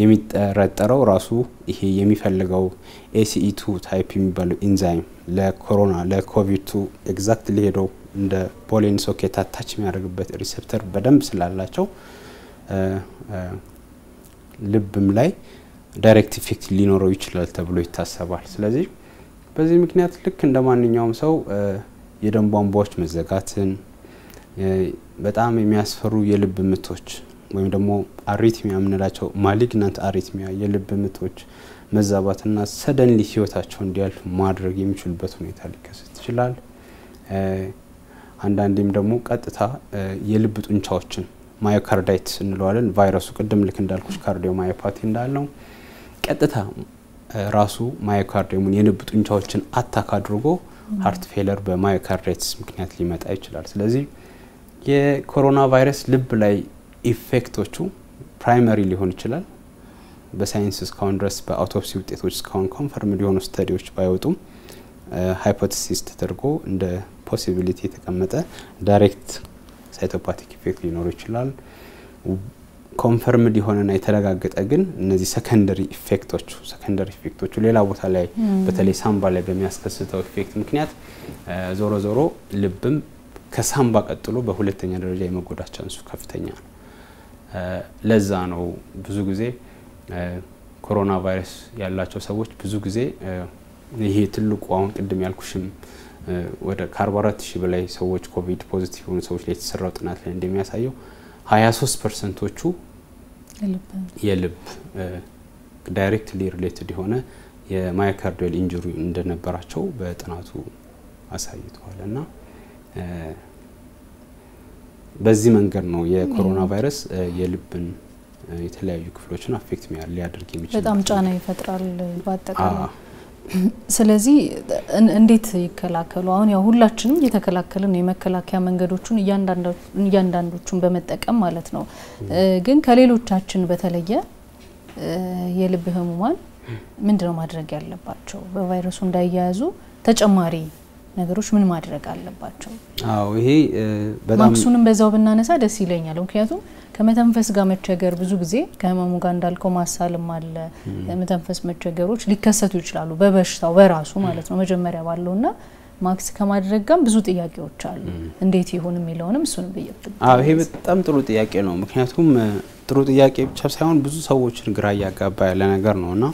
የሚጠረጠረው ራሱ ይሄ የሚፈልገው ACE2 ታይፕ የሚባለው ኢንዛይም ለኮሮና ለኮቪድ-2 ኤግዛክትሊ ሄዶ እንደ ፖሊን ሶኬት አታች የሚያደርግበት ሪሴፕተር በደንብ ስላላቸው ልብም ላይ ዳይሬክት ኢፌክት ሊኖረው ይችላል ተብሎ ይታሰባል ስለዚህ በዚህ ምክንያት ልክ እንደማንኛውም ሰው የደም ቧንቧዎች መዘጋትን በጣም የሚያስፈሩ የልብ ምቶች ወይም ደግሞ አሪትሚያ ምንላቸው ማሊግናንት አሪትሚያ የልብ ምቶች መዛባትና ሰደንሊ ህይወታቸው እንዲያልፍ ማድረግ የሚችልበት ሁኔታ ሊከሰት ይችላል አንዳንዴም ደግሞ ቀጥታ የልብ ጡንቻዎችን ማዮካርዳይትስ እንለዋለን ቫይረሱ ቅድም ልክ እንዳልኩሽ ካርዲዮማዮፓቲ እንዳልነው ቀጥታ ራሱ ማዮካርዲየሙን የልብ ጡንቻዎችን አታክ አድርጎ ሃርት ፌለር በማዮካርዳይትስ ምክንያት ሊመጣ ይችላል ስለዚህ የኮሮና ቫይረስ ልብ ላይ ኢፌክቶቹ ፕራይመሪ ሊሆን ይችላል በሳይንስ እስካሁን ድረስ በአውቶፕሲ ውጤቶች እስካሁን ኮንፈርምድ የሆኑ ስተዲዎች ባይወጡም ሃይፖቴሲስ ተደርጎ እንደ ፖሲቢሊቲ የተቀመጠ ዳይሬክት ሳይቶፓቲክ ኢፌክት ሊኖር ይችላል ኮንፈርምድ የሆነና የተረጋገጠ ግን እነዚህ ሰከንደሪ ኢፌክቶቹ ሌላ ቦታ ላይ በተለይ ሳምባ ላይ በሚያስከስተው ኢፌክት ምክንያት ዞሮ ዞሮ ልብም ከሳምባ ቀጥሎ በሁለተኛ ደረጃ የመጎዳት ቻንሱ ከፍተኛ ነው ለዛ ነው ብዙ ጊዜ ኮሮና ቫይረስ ያላቸው ሰዎች ብዙ ጊዜ ይሄ ትልቁ አሁን ቅድም ያልኩሽም ወደ 44000 በላይ ሰዎች ኮቪድ ፖዚቲቭ ሆኑ ሰዎች ላይ የተሰራው ጥናት ላይ እንደሚያሳየው 23%ዎቹ የልብ ዳይሬክትሊ ሪሌትድ የሆነ የማዮካርዲያል ኢንጁሪ እንደነበራቸው በጥናቱ አሳይቷልና በዚህ መንገድ ነው የኮሮና ቫይረስ የልብን የተለያዩ ክፍሎችን አፌክት ሊያደርግ የሚችል በጣም ጫና ይፈጥራል በአጠቃላይ ስለዚህ እንዴት ይከላከሉ አሁን ያው ሁላችንም እየተከላከልን የመከላከያ መንገዶቹን እያንዳንዶቹን በመጠቀም ማለት ነው ግን ከሌሎቻችን በተለየ የልብ ህሙማን ምንድነው ማድረግ ያለባቸው በቫይረሱ እንዳይያዙ ተጨማሪ ነገሮች ምን ማድረግ አለባቸው አዎ ይሄ በጣም ማክሱንም በዛው ብናነሳ ደስ ይለኛል ምክንያቱም ከመተንፈስ ጋር መቸገር ብዙ ጊዜ ከህመሙ ጋር እንዳልከው ማሳልም አለ መተንፈስ መቸገሮች ሊከሰቱ ይችላሉ በበሽታው በራሱ ማለት ነው መጀመሪያ ባለውና ማክስ ከማድረግ ጋር ብዙ ጥያቄዎች አሉ እንዴት ይሁን የሚለውንም እሱን በየት አዎ ይሄ በጣም ጥሩ ጥያቄ ነው ምክንያቱም ጥሩ ጥያቄ ብቻ ሳይሆን ብዙ ሰዎችን ግራ ያጋባ ያለ ነገር ነውና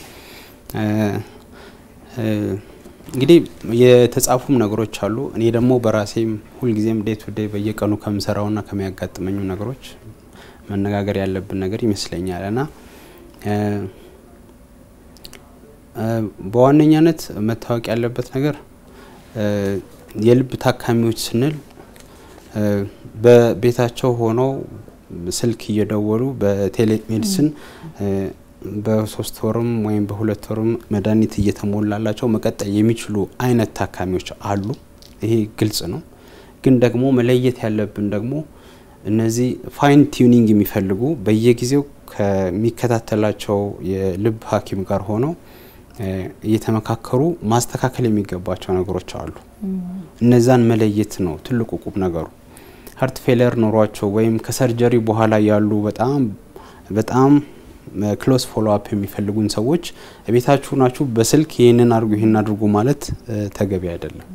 እንግዲህ የተጻፉም ነገሮች አሉ እኔ ደግሞ በራሴም ሁሉ ጊዜም ዴይ ቱ ዴይ በየቀኑ ከምሰራውና ከሚያጋጥመኙ ነገሮች መነጋገር ያለብን ነገር ይመስለኛልና በዋነኛነት መታወቅ ያለበት ነገር የልብ ታካሚዎች ስንል በቤታቸው ሆነው ስልክ እየደወሉ በቴሌሜዲሲን በ3 ወርም ወይም በ2 ወርም መድኃኒት እየተሞላላቸው መቀጠል የሚችሉ አይነት ታካሚዎች አሉ ይሄ ግልጽ ነው ግን ደግሞ መለየት ያለብን ደግሞ እነዚህ ፋይን ቲዩኒንግ የሚፈልጉ በየጊዜው ከሚከታተላቸው የልብ ሐኪም ጋር ሆነው እየተመካከሩ ማስተካከል የሚገባቸው ነገሮች አሉ እነዛን መለየት ነው ትልቁ ቁም ነገሩ ሃርት ፌለር ኖሯቸው ወይም ከሰርጀሪ በኋላ ያሉ በጣም ክሎዝ ፎሎ አፕ የሚፈልጉን ሰዎች ቤታችሁ ናችሁ በስልክ ይሄንን አድርጉ ማለት ተገቢ አይደለም።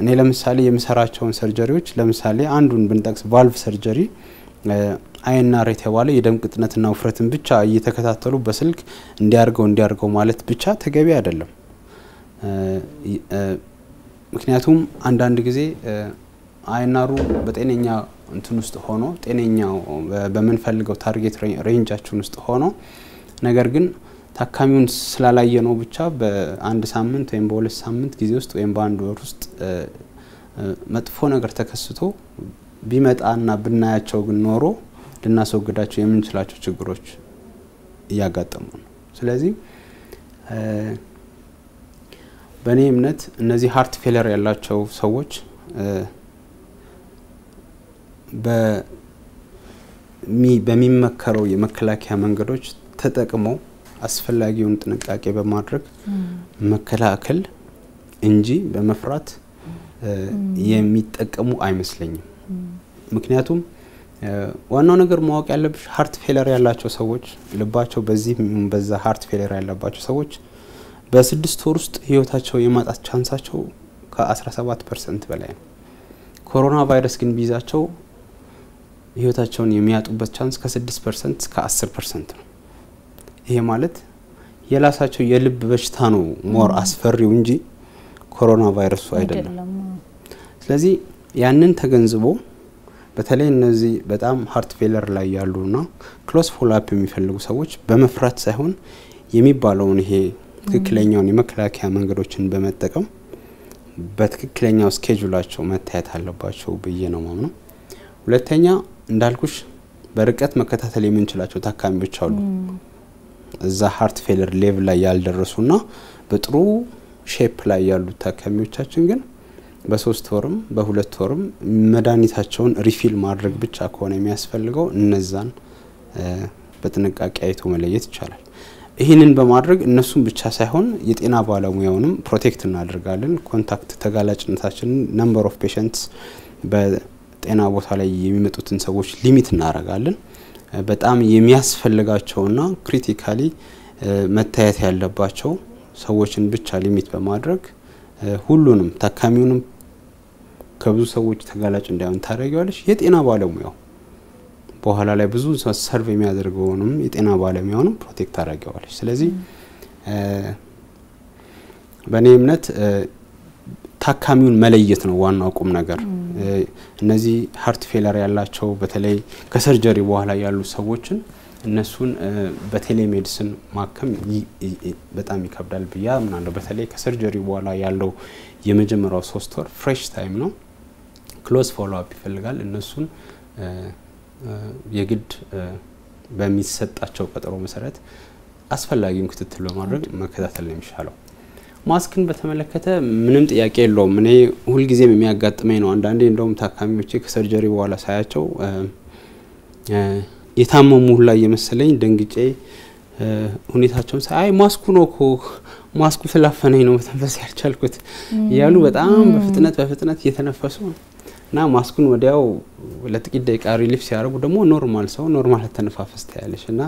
እኔ ለምሳሌ የምሰራቸውን ሰርጀሪዎች ለምሳሌ አንዱን ብንጠቅስ ቫልቭ ሰርጀሪ አይናር የተባለ የደም ቅጥነትና ውፍረትን ብቻ እየተከታተሉ በስልክ እንዲያርገው ማለት ብቻ ተገቢ አይደለም። ምክንያቱም አንዳንድ ጊዜ አይናሩ በጤነኛ እንትን ውስጥ ሆኖ ጤነኛው በመንፈልገው ታርጌት ሬንጃችን ውስጥ ሆኖ ነገር ግን ታካሚውን ስላላየ ነው ብቻ በአንድ ሳምንት ወይም በሁለት ሳምንት ጊዜ ውስጥ ወይም በአንድ ወር ውስጥ መጥፎ ነገር ተከስቶ ቢመጣና ብናያቸው ግን ኖሮ ልናስወግዳቸው የምንችላቸው ችግሮች ያጋጠሙ ነው። ስለዚህ በኔ እምነት እነዚህ ሃርት ፌለር ያላቸው ሰዎች በሚመከረው የመከላከያ መንገዶች ተጠቅመው አስፈላጊውን ጥንቃቄ በማድረግ መከላከል እንጂ በመፍራት የሚጠቀሙ አይመስለኝም። ምክንያቱም ዋናው ነገር ማወቅ ያለብሽ ሃርት ፌለር ያላቸው ሰዎች ልባቸው በዛ ሃርት ፌለር ያለባቸው ሰዎች በ6 ወር ውስጥ ህይወታቸው የማጣት ቻንሳቸው ከ17% በላይ ነው። ኮሮና ቫይረስ ግን ቢዛቸው ህይወታቸውን የሚያጡበት ቻንስ ከ6% እስከ 10% ነው። ይሄ ማለት የላሳቸው የልብ በሽታ ነው ሞር አስፈሪው እንጂ ኮሮና ቫይረሱ አይደለም። ስለዚህ ያንን ተገንዝቦ በተለይ እነዚህ በጣም ሃርት ፌለር ላይ ያሉና ክሎዝ ፎሎ አፕ የሚፈልጉ ሰዎች በመፍራት ሳይሆን የሚባለውን ይሄ ትክክለኛውን የመከላከያ መንገዶችን በመጠቀም በትክክለኛው ስኬጁላቸው መታየት አለባቸው ብዬ ነው ማምነው። ሁለተኛ እንዳልኩሽ በርቀት መከታተል የምንችላቸው ታካሚዎች አሉ እዛ ሃርት ፌለር ሌቭል ላይ ያልደረሱና በጥሩ ሼፕ ላይ ያሉ ታካሚዎቻችን ግን በ3 ወርም በ2 ወርም መድኃኒታቸውን ሪፊል ማድረግ ብቻ ከሆነ የሚያስፈልገው እነዛን በጥንቃቄ አይቶ መለየት ይቻላል። ይሄንን በማድረግ እነሱን ብቻ ሳይሆን የጤና ባለሙያውንም ፕሮቴክት እናደርጋለን። ኮንታክት ተጋላጭነታችንን ነምበር ኦፍ ፔሸንትስ በጤና ቦታ ላይ የሚመጡትን ሰዎች ሊሚት እናደርጋለን። በጣም የሚያስፈልጋቸውና ክሪቲካሊ መታየት ያለባቸው ሰዎችን ብቻ ሊሚት በማድረግ ሁሉንም ታካሚውንም ከብዙ ሰዎች ተጋላጭ እንዳይሆን ታደርጊዋለሽ። የጤና ባለሙያው በኋላ ላይ ብዙ ሰርቭ የሚያደርገውንም የጤና ባለሙያውንም ፕሮቴክት ታደርጊዋለሽ። ስለዚህ በኔ እምነት ታካሚውን መለየት ነው ዋናው ቁም ነገር። እነዚህ ሃርት ፌለር ያላቸው በተለይ ከሰርጀሪ በኋላ ያሉ ሰዎችን እነሱን በቴሌሜዲሲን ማከም በጣም ይከብዳል ብያ ምናምን በተለይ ከሰርጀሪ በኋላ ያለው የመጀመሪያው 3 ወር ፍሬሽ ታይም ነው። ክሎዝ ፎሎ አፕ ይፈልጋል። እነሱን የግድ በሚሰጣቸው ቀጠሮ መሰረት አስፈላጊውን ክትትል በማድረግ መከታተል ነው የሚሻለው። ማስክን በተመለከተ ምንም ጥያቄ የለውም። እኔ ሁሉ ጊዜም የሚያጋጥመኝ ነው። አንዳንዴ እንደውም ታካሚዎች ከሰርጀሪ በኋላ ሳያቸው የታመሙ ላይ የመሰለኝ ደንግጬ ሁኔታቸውን ሳይ ማስኩ ነው እኮ ማስኩ ስላፈነኝ ነው መተንፈስ ያልቻልኩት ያሉ በጣም በፍጥነት እየተነፈሱ እና ማስኩን ወዲያው ለጥቂት ደቂቃ ሪሊፍ ሲያደርጉ ደግሞ ኖርማል ሰው ኖርማል ተነፋፈስ ታያለሽና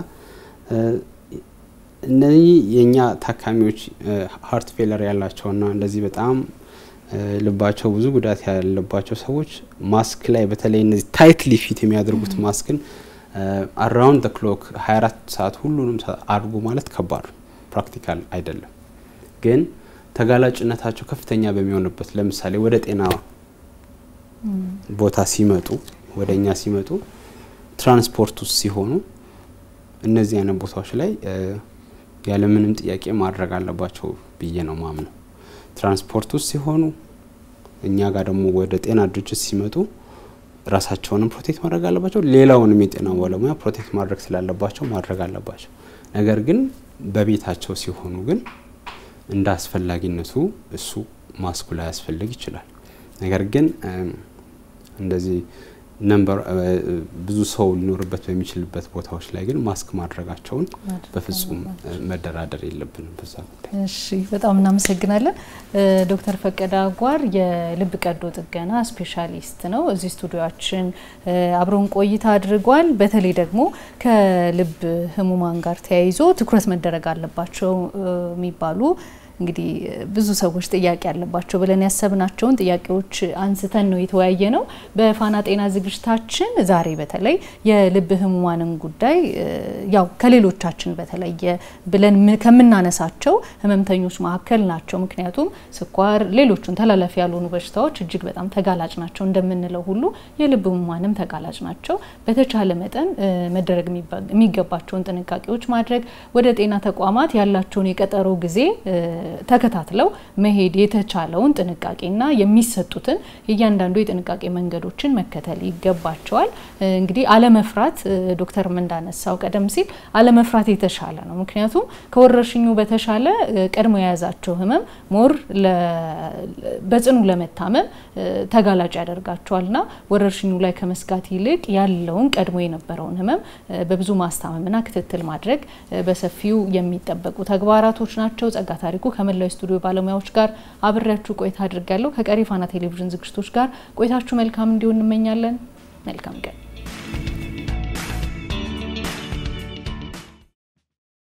እነዚህ የኛ ታካሚዎች ሃርት ፌለር ያላቸውና እንደዚህ በጣም ልባቸው ብዙ ጉዳት ያለባቸው ሰዎች ማስክ ላይ በተለይ እነዚህ ታይትሊ ፊት የሚያደርጉት ማስክን around the clock 24 ሰዓት ሁሉንም አድርጉ ማለት ከባድ ፕራክቲካል አይደለም። ግን ተጋላጭነታቸው ከፍተኛ በሚሆንበት ለምሳሌ ወደ ጤና ቦታ ሲመጡ ወደኛ ሲመጡ ትራንስፖርት ውስጥ ሲሆኑ እነዚህ አይነት ቦታዎች ላይ ያለ ምንም ጥያቄ ማድረግ አለባቸው ብዬ ነው ማምነው። ትራንስፖርት ውስጥ ሲሆኑ እኛ ጋር ደግሞ ወደ ጤና ድርጅት ሲመጡ ራሳቸውንም ፕሮቴክት ማድረግ አለባቸው። ሌላውንም የጤና ባለሙያ ፕሮቴክት ማድረግ ስላለባቸው ማድረግ አለባቸው። ነገር ግን በቤታቸው ሲሆኑ ግን እንደ አስፈላጊነቱ እሱ ማስኩ ላይ ያስፈልግ ይችላል። ነገር ግን እንደዚህ ነምበር ብዙ ሰው ሊኖርበት በሚችልበት ቦታዎች ላይ ግን ማስክ ማድረጋቸውን በፍጹም መደራደር የለብንም በዛ ጉዳይ። እሺ በጣም እናመሰግናለን። ዶክተር ፈቀደ አጓር የልብ ቀዶ ጥገና ስፔሻሊስት ነው። እዚህ ስቱዲዮአችን አብሮን ቆይታ አድርጓል። በተለይ ደግሞ ከልብ ህሙማን ጋር ተያይዞ ትኩረት መደረግ አለባቸው የሚባሉ እንግዲህ ብዙ ሰዎች ጥያቄ ያለባቸው ብለን ያሰብናቸውን ጥያቄዎች አንስተን ነው የተወያየ ነው። በፋና ጤና ዝግጅታችን ዛሬ በተለይ የልብ ህሙማንን ጉዳይ ያው ከሌሎቻችን በተለየ ብለን ከምናነሳቸው ህመምተኞች መካከል ናቸው። ምክንያቱም ስኳር፣ ሌሎችን ተላላፊ ያልሆኑ በሽታዎች እጅግ በጣም ተጋላጭ ናቸው እንደምንለው ሁሉ የልብ ህሙማንም ተጋላጭ ናቸው። በተቻለ መጠን መደረግ የሚገባቸውን ጥንቃቄዎች ማድረግ ወደ ጤና ተቋማት ያላቸውን የቀጠሮ ጊዜ ተከታትለው መሄድ የተቻለውን ጥንቃቄና የሚሰጡትን እያንዳንዱ የጥንቃቄ መንገዶችን መከተል ይገባቸዋል። እንግዲህ አለመፍራት ዶክተር እንዳነሳው ቀደም ሲል አለመፍራት የተሻለ ነው። ምክንያቱም ከወረርሽኙ በተሻለ ቀድሞ የያዛቸው ህመም ሞር በጽኑ ለመታመም ተጋላጭ ያደርጋቸዋልና ወረርሽኙ ላይ ከመስጋት ይልቅ ያለውን ቀድሞ የነበረውን ህመም በብዙ ማስታመምና ክትትል ማድረግ በሰፊው የሚጠበቁ ተግባራቶች ናቸው። ጸጋ ታሪኩ ከመላው ስቱዲዮ ባለሙያዎች ጋር አብሬያችሁ ቆይታ አድርጋለሁ። ከቀሪ ፋና ቴሌቪዥን ዝግጅቶች ጋር ቆይታችሁ መልካም እንዲሆን እንመኛለን። መልካም ቀን።